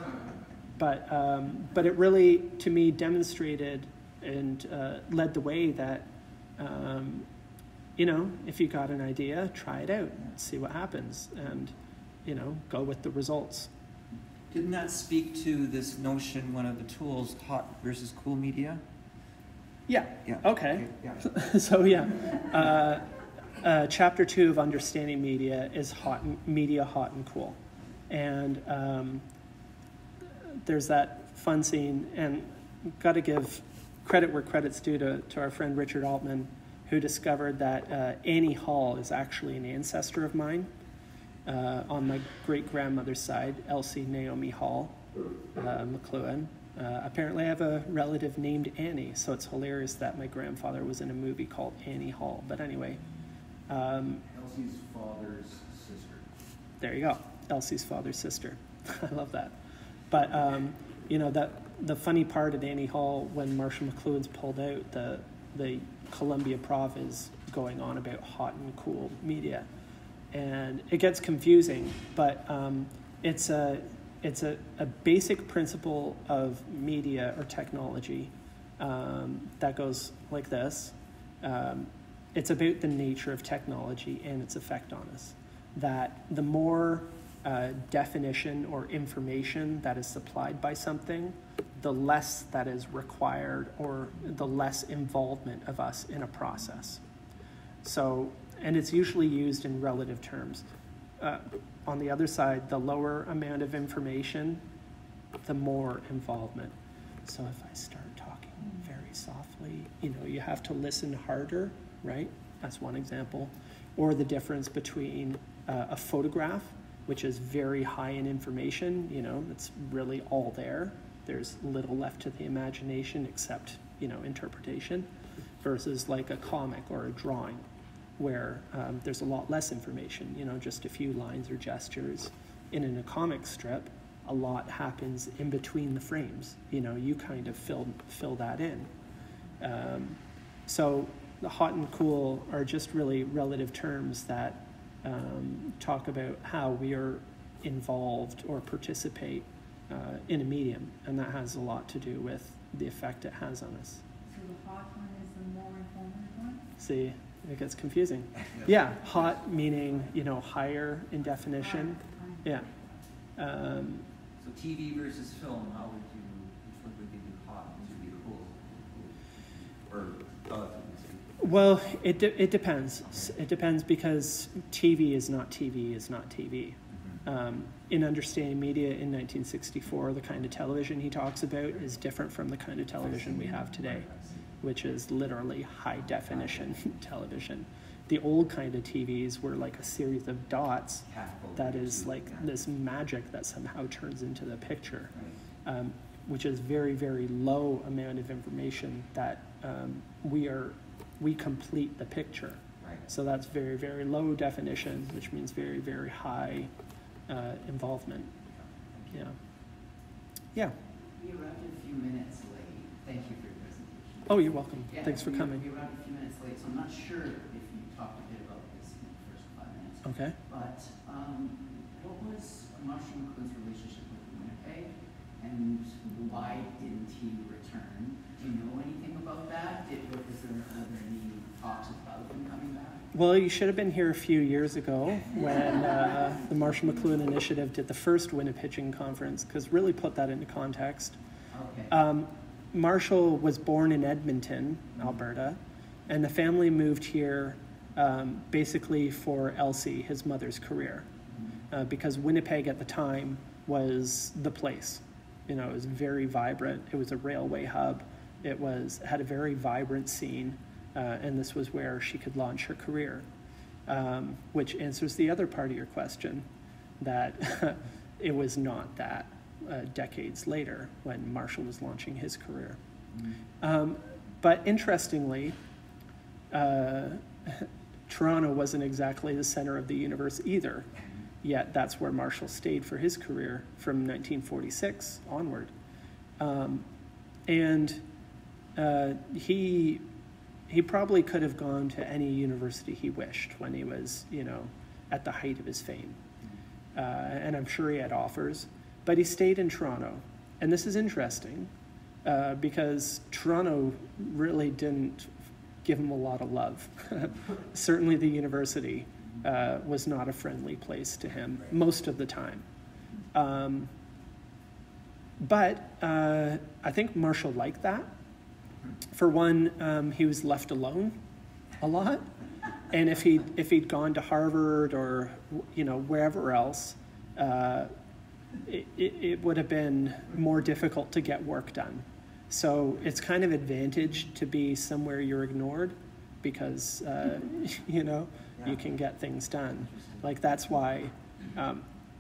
But it really, to me, demonstrated and led the way that, if you got an idea, try it out, see what happens, and, go with the results. Didn't that speak to this notion, one of the tools, hot versus cool media? Yeah. Yeah. Okay. Yeah. So chapter 2 of Understanding Media is media hot and cool. And there's that fun scene, and got to give credit where credit's due to our friend Richard Altman, who discovered that Annie Hall is actually an ancestor of mine. On my great-grandmother's side, Elsie Naomi Hall McLuhan. Apparently I have a relative named Annie, so it's hilarious that my grandfather was in a movie called Annie Hall. But anyway. Elsie's father's sister. There you go. Elsie's father's sister. I love that. But, that the funny part at Annie Hall, when Marshall McLuhan's pulled out, the Columbia Prof is going on about hot and cool media. And it gets confusing, but it's a basic principle of media or technology that goes like this. It's about the nature of technology and its effect on us. That the more definition or information that is supplied by something, the less that is required, or the less involvement of us in a process. So, and it's usually used in relative terms. On the other side, the lower amount of information, the more involvement. So if I start talking very softly, you have to listen harder, right? That's one example. Or the difference between a photograph, which is very high in information, it's really all there. There's little left to the imagination except, interpretation, versus like a comic or a drawing, where there's a lot less information, just a few lines or gestures. In a comic strip, a lot happens in between the frames. You kind of fill that in. So the hot and cool are just really relative terms that talk about how we are involved or participate in a medium, and that has a lot to do with the effect it has on us. So the hot one is the more informative one? See, it gets confusing. Yeah, hot meaning, higher in definition. Yeah. So TV versus film, which one would be hot, which would be cool? Or relatively speaking? Well, it depends. It depends, because TV is not TV is not TV. In Understanding Media in 1964, the kind of television he talks about is different from the kind of television we have today, which is literally high definition television. The old kind of TVs were like a series of dots that is like this magic that somehow turns into the picture, which is very, very low amount of information that we complete the picture. So that's very, very low definition, which means very, very high involvement. Yeah. Yeah. We arrived a few minutes late. Thank you for your presentation. Oh, you're welcome. Yeah, Thanks for coming. We arrived a few minutes late, so I'm not sure if you talked a bit about this in the first 5 minutes. Okay. But what was Marshall McLuhan's relationship with Winnipeg, And why didn't he return? Do you know anything about that? Are there any talks about him coming back? Well, you should have been here a few years ago when the Marshall McLuhan Initiative did the first Winnipigeon conference, because really put that into context. Okay. Marshall was born in Edmonton, Alberta, and the family moved here basically for Elsie, his mother's career, because Winnipeg at the time was the place. You know, it was very vibrant. It was a railway hub. It had a very vibrant scene, and this was where she could launch her career, which answers the other part of your question, that it was not that decades later when Marshall was launching his career. But interestingly, Toronto wasn't exactly the center of the universe either, yet that's where Marshall stayed for his career from 1946 onward. He probably could have gone to any university he wished when he was, you know, at the height of his fame. And I'm sure he had offers, but he stayed in Toronto. And this is interesting because Toronto really didn't give him a lot of love. Certainly the university was not a friendly place to him most of the time. But I think Marshall liked that. For one, he was left alone a lot. And if he'd gone to Harvard or, you know, wherever else, it would have been more difficult to get work done. So it's kind of advantage to be somewhere you're ignored, because you know, you can get things done. Like that's why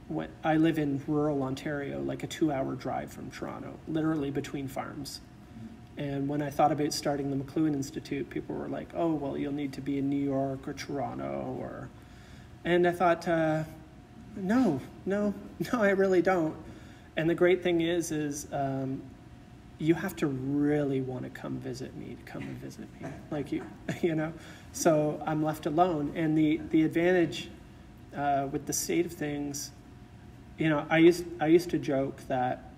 when I live in rural Ontario, like a 2-hour drive from Toronto, literally between farms. And when I thought about starting the McLuhan Institute, people were like, "Oh, well, you'll need to be in New York or Toronto," and I thought, no, I really don't. And the great thing is you have to really want to come visit me to come and visit me, like you know. So I'm left alone, and the advantage with the state of things, you know, I used to joke that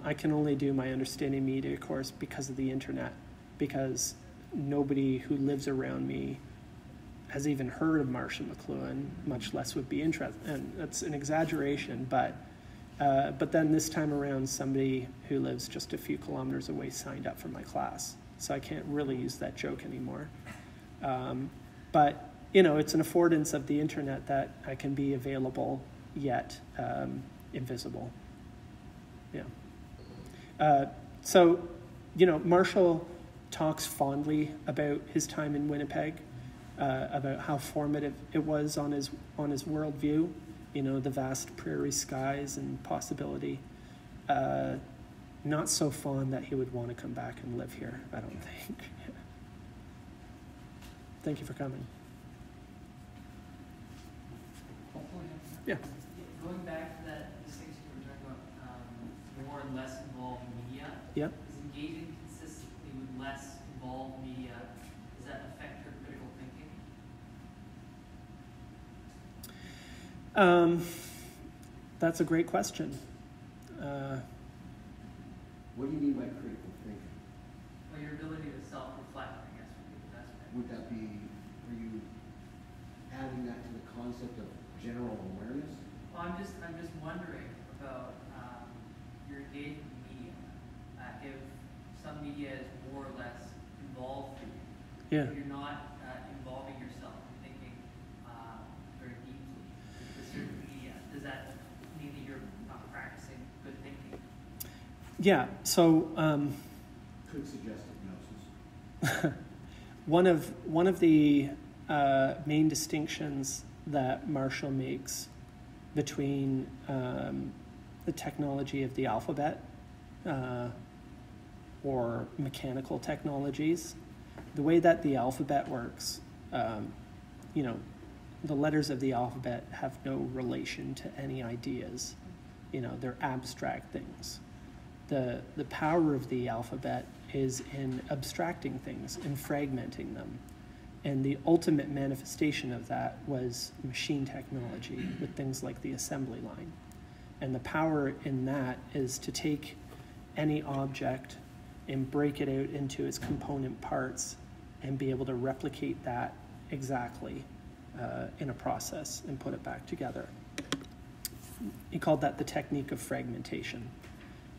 I can only do my understanding media course because of the internet, because nobody who lives around me has even heard of Marshall McLuhan, much less would be interested. And that's an exaggeration, but then this time around, somebody who lives just a few kilometers away signed up for my class. So I can't really use that joke anymore. But, you know, it's an affordance of the internet that I can be available yet invisible. Yeah. So, you know, Marshall talks fondly about his time in Winnipeg, about how formative it was on his worldview. You know, the vast prairie skies and possibility. Not so fond that he would want to come back and live here, I don't think. Thank you for coming. Yeah. Going back to that distinction we were talking about, more and less involved media. Yeah. Is engaging consistently with less involved media, does that affect your critical thinking? That's a great question. What do you mean by critical thinking? Well, your ability to self-reflect, I guess, would be the best way. Would that be, are you adding that to the concept of general awareness? Well, I'm just wondering about your engagement with media. If some media is more or less involved for you, Yeah. if you're not involving yourself and thinking very deeply with certain media, does that mean that you're not practicing good thinking? Yeah. So Could suggest hypnosis. one of the main distinctions that Marshall makes between the technology of the alphabet or mechanical technologies, the way that the alphabet works, you know, the letters of the alphabet have no relation to any ideas. You know, they're abstract things. The power of the alphabet is in abstracting things and fragmenting them. And the ultimate manifestation of that was machine technology with things like the assembly line. And the power in that is to take any object and break it out into its component parts and be able to replicate that exactly in a process and put it back together. He called that the technique of fragmentation.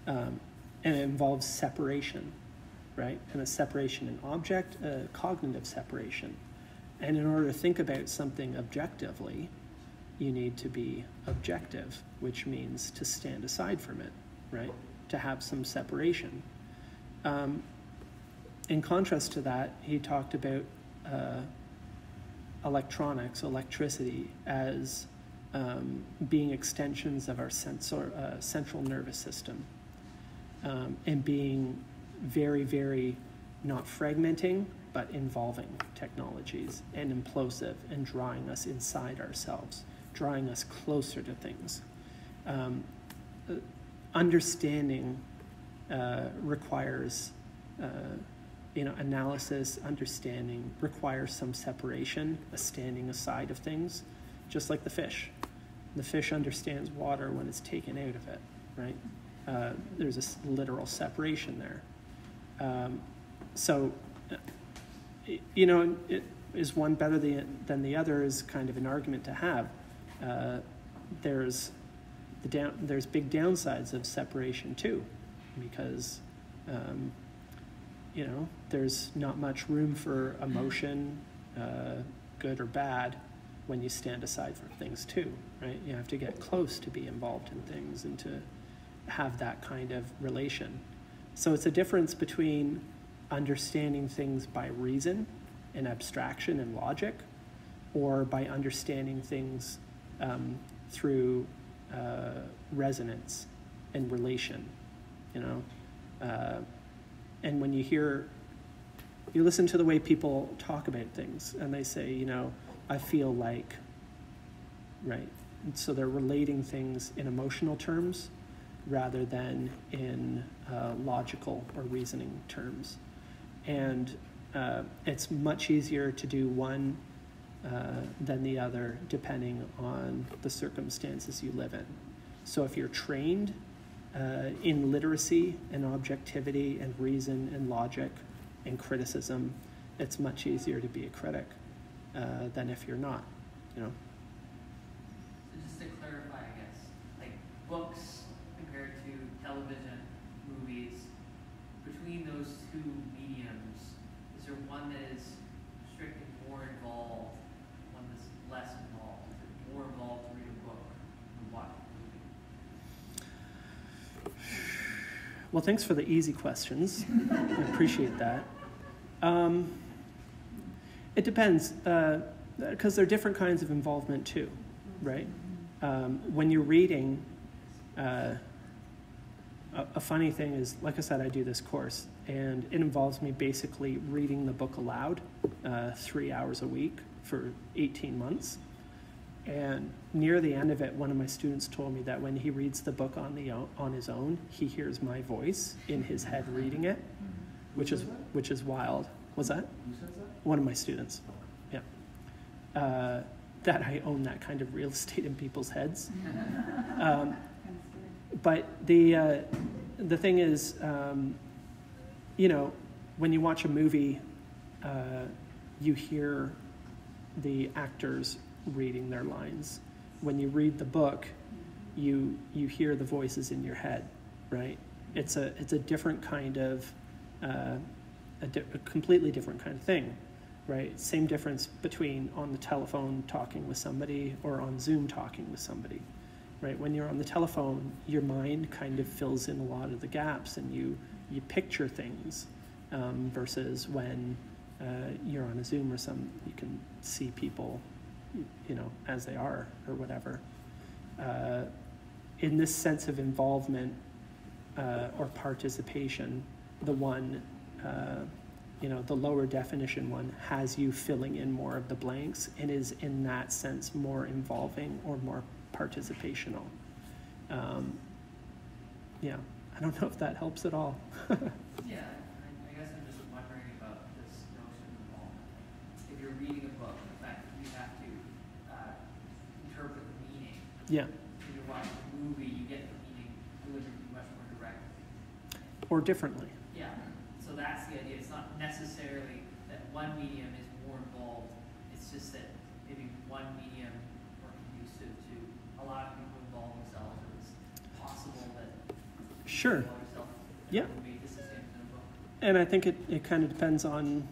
And it involves separation, right? And a separation in object, a cognitive separation. And in order to think about something objectively, you need to be objective, which means to stand aside from it, right? To have some separation. In contrast to that, he talked about electronics, electricity, as being extensions of our central nervous system, and being very, very not fragmenting, but involving technologies and implosive and drawing us inside ourselves, drawing us closer to things. Understanding requires, analysis, understanding requires some separation, a standing aside of things, just like the fish. The fish understands water when it's taken out of it, right? There's a literal separation there. It is one better than the other is kind of an argument to have. There's big downsides of separation too, because there's not much room for emotion, good or bad, when you stand aside from things too, right? You have to get close to be involved in things and to have that kind of relation. So it's a difference between understanding things by reason and abstraction and logic, or by understanding things through resonance and relation, and when you listen to the way people talk about things, and they say, I feel like, right? And so they're relating things in emotional terms rather than in logical or reasoning terms. And it's much easier to do one than the other depending on the circumstances you live in. So if you're trained in literacy and objectivity and reason and logic and criticism, it's much easier to be a critic than if you're not, So just to clarify, I guess, like books compared to television, movies, between those two mediums, is there one that is strictly more involved, one that's less involved? Is it more involved to read a book than watch a movie? Well, thanks for the easy questions. I appreciate that. It depends, because there are different kinds of involvement too, right? When you're reading, a funny thing is, like I said, I do this course, and it involves me basically reading the book aloud 3 hours a week for 18 months. And near the end of it, one of my students told me that when he reads the book on his own, he hears my voice in his head reading it, which is wild. Was that? Who says that? One of my students. Yeah. That I own that kind of real estate in people's heads. But the thing is, when you watch a movie, you hear the actors reading their lines. When you read the book, you hear the voices in your head, right? It's a different kind of a completely different kind of thing, right? Same difference between on the telephone talking with somebody or on Zoom talking with somebody, right? When you're on the telephone, your mind kind of fills in a lot of the gaps, and you picture things, versus when you're on a Zoom or you can see people, as they are or whatever. In this sense of involvement or participation, the one, the lower definition one has you filling in more of the blanks and is in that sense more involving or more participational. I don't know if that helps at all. Yeah, I guess I'm just wondering about this notion of involvement. If you're reading a book, the fact that you have to interpret the meaning. Yeah. When you're watching a movie, you get the meaning delivered much more directly. or differently. Yeah, so that's the idea. It's not necessarily that one medium is more involved. It's just that maybe one medium more conducive to a lot of people involve themselves. It's possible that Sure. you involve yourself Yeah. would make this the same in a book. And I think it kind of depends on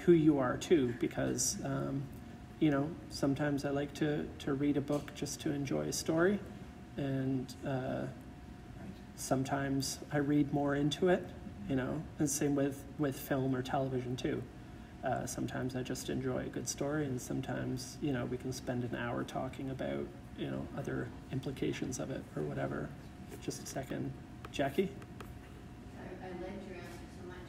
who you are too, because you know, sometimes I like to read a book just to enjoy a story, and sometimes I read more into it, you know, and same with film or television too. Sometimes I just enjoy a good story, and sometimes, you know, we can spend an hour talking about, you know, other implications of it or whatever. Just a second. Jackie? I liked your answer so much,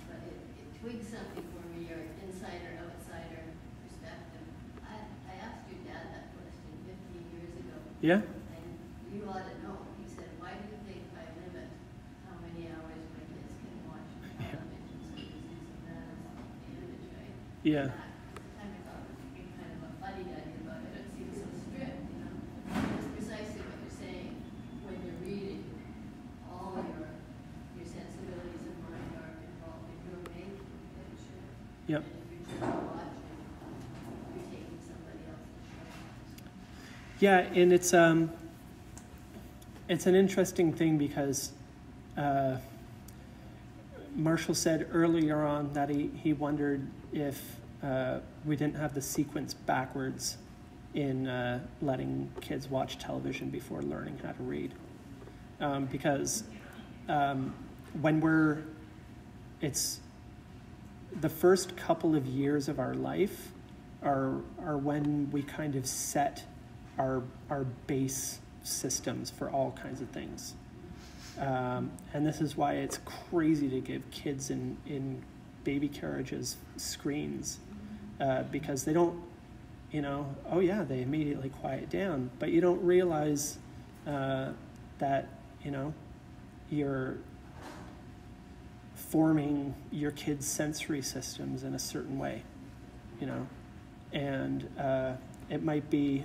but it twigs something for me, your insider-outsider perspective. I asked your dad that question 15 years ago. Yeah? And you ought to know. He said, why do you think I limit how many hours my kids can watch television? So he's using that as the image, right? Yeah. At the time I thought it was kind of a fuddy-duddy about it. It seems so strict, you know. It's precisely what you're saying. When you're reading, all your sensibilities of mind are involved in your making picture. Yep. And if you're just watching, you're taking somebody else's show. Yeah, and it's an interesting thing because Marshall said earlier on that he wondered if we didn't have the sequence backwards in letting kids watch television before learning how to read. Because it's the first couple of years of our life are when we kind of set our base systems for all kinds of things. And this is why it's crazy to give kids in baby carriages screens, because they don't, you know, oh yeah, they immediately quiet down, but you don't realize that, you know, you're forming your kids' sensory systems in a certain way, you know, and it might be,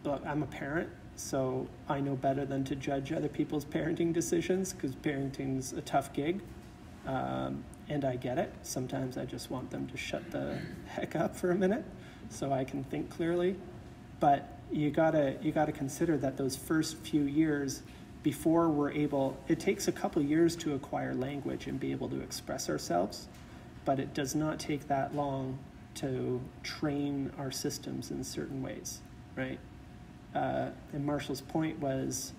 look, I'm a parent, so I know better than to judge other people's parenting decisions, because parenting's a tough gig, and I get it. Sometimes I just want them to shut the heck up for a minute so I can think clearly. But you gotta consider that those first few years before we're able, it takes a couple years to acquire language and be able to express ourselves, but it does not take that long to train our systems in certain ways, right? And Marshall's point was,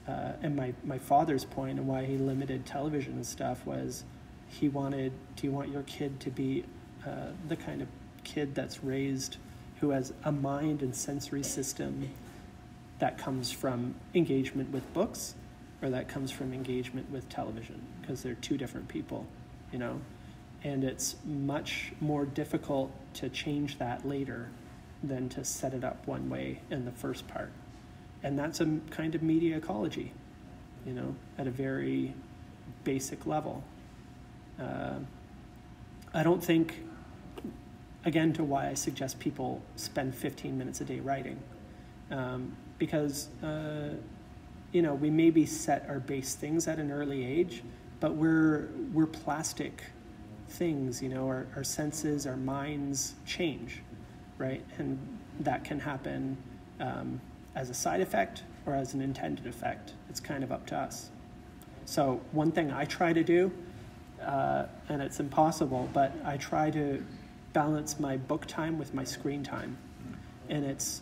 and my father's point and why he limited television and stuff was, he wanted, do you want your kid to be the kind of kid that's raised who has a mind and sensory system that comes from engagement with books, or that comes from engagement with television? Because they're two different people, you know? And it's much more difficult to change that later than to set it up one way in the first part. And that's a kind of media ecology, you know, at a very basic level. I don't think, again, to why I suggest people spend 15 minutes a day writing, because, you know, we maybe set our base things at an early age, but we're plastic things, you know, our senses, our minds change, right? And that can happen as a side effect or as an intended effect. It's kind of up to us. So one thing I try to do, and it's impossible, but I try to balance my book time with my screen time. And it's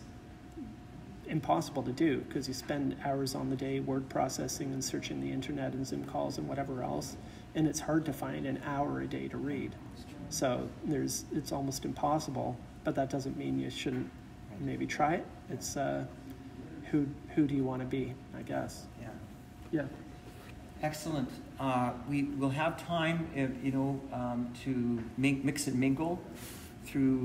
impossible to do because you spend hours on the day word processing and searching the internet and Zoom calls and whatever else, and it's hard to find an hour a day to read. So it's almost impossible, but that doesn't mean you shouldn't maybe try it. It's who do you want to be, I guess. Yeah. Yeah. Excellent. We will have time, you know, to mix and mingle through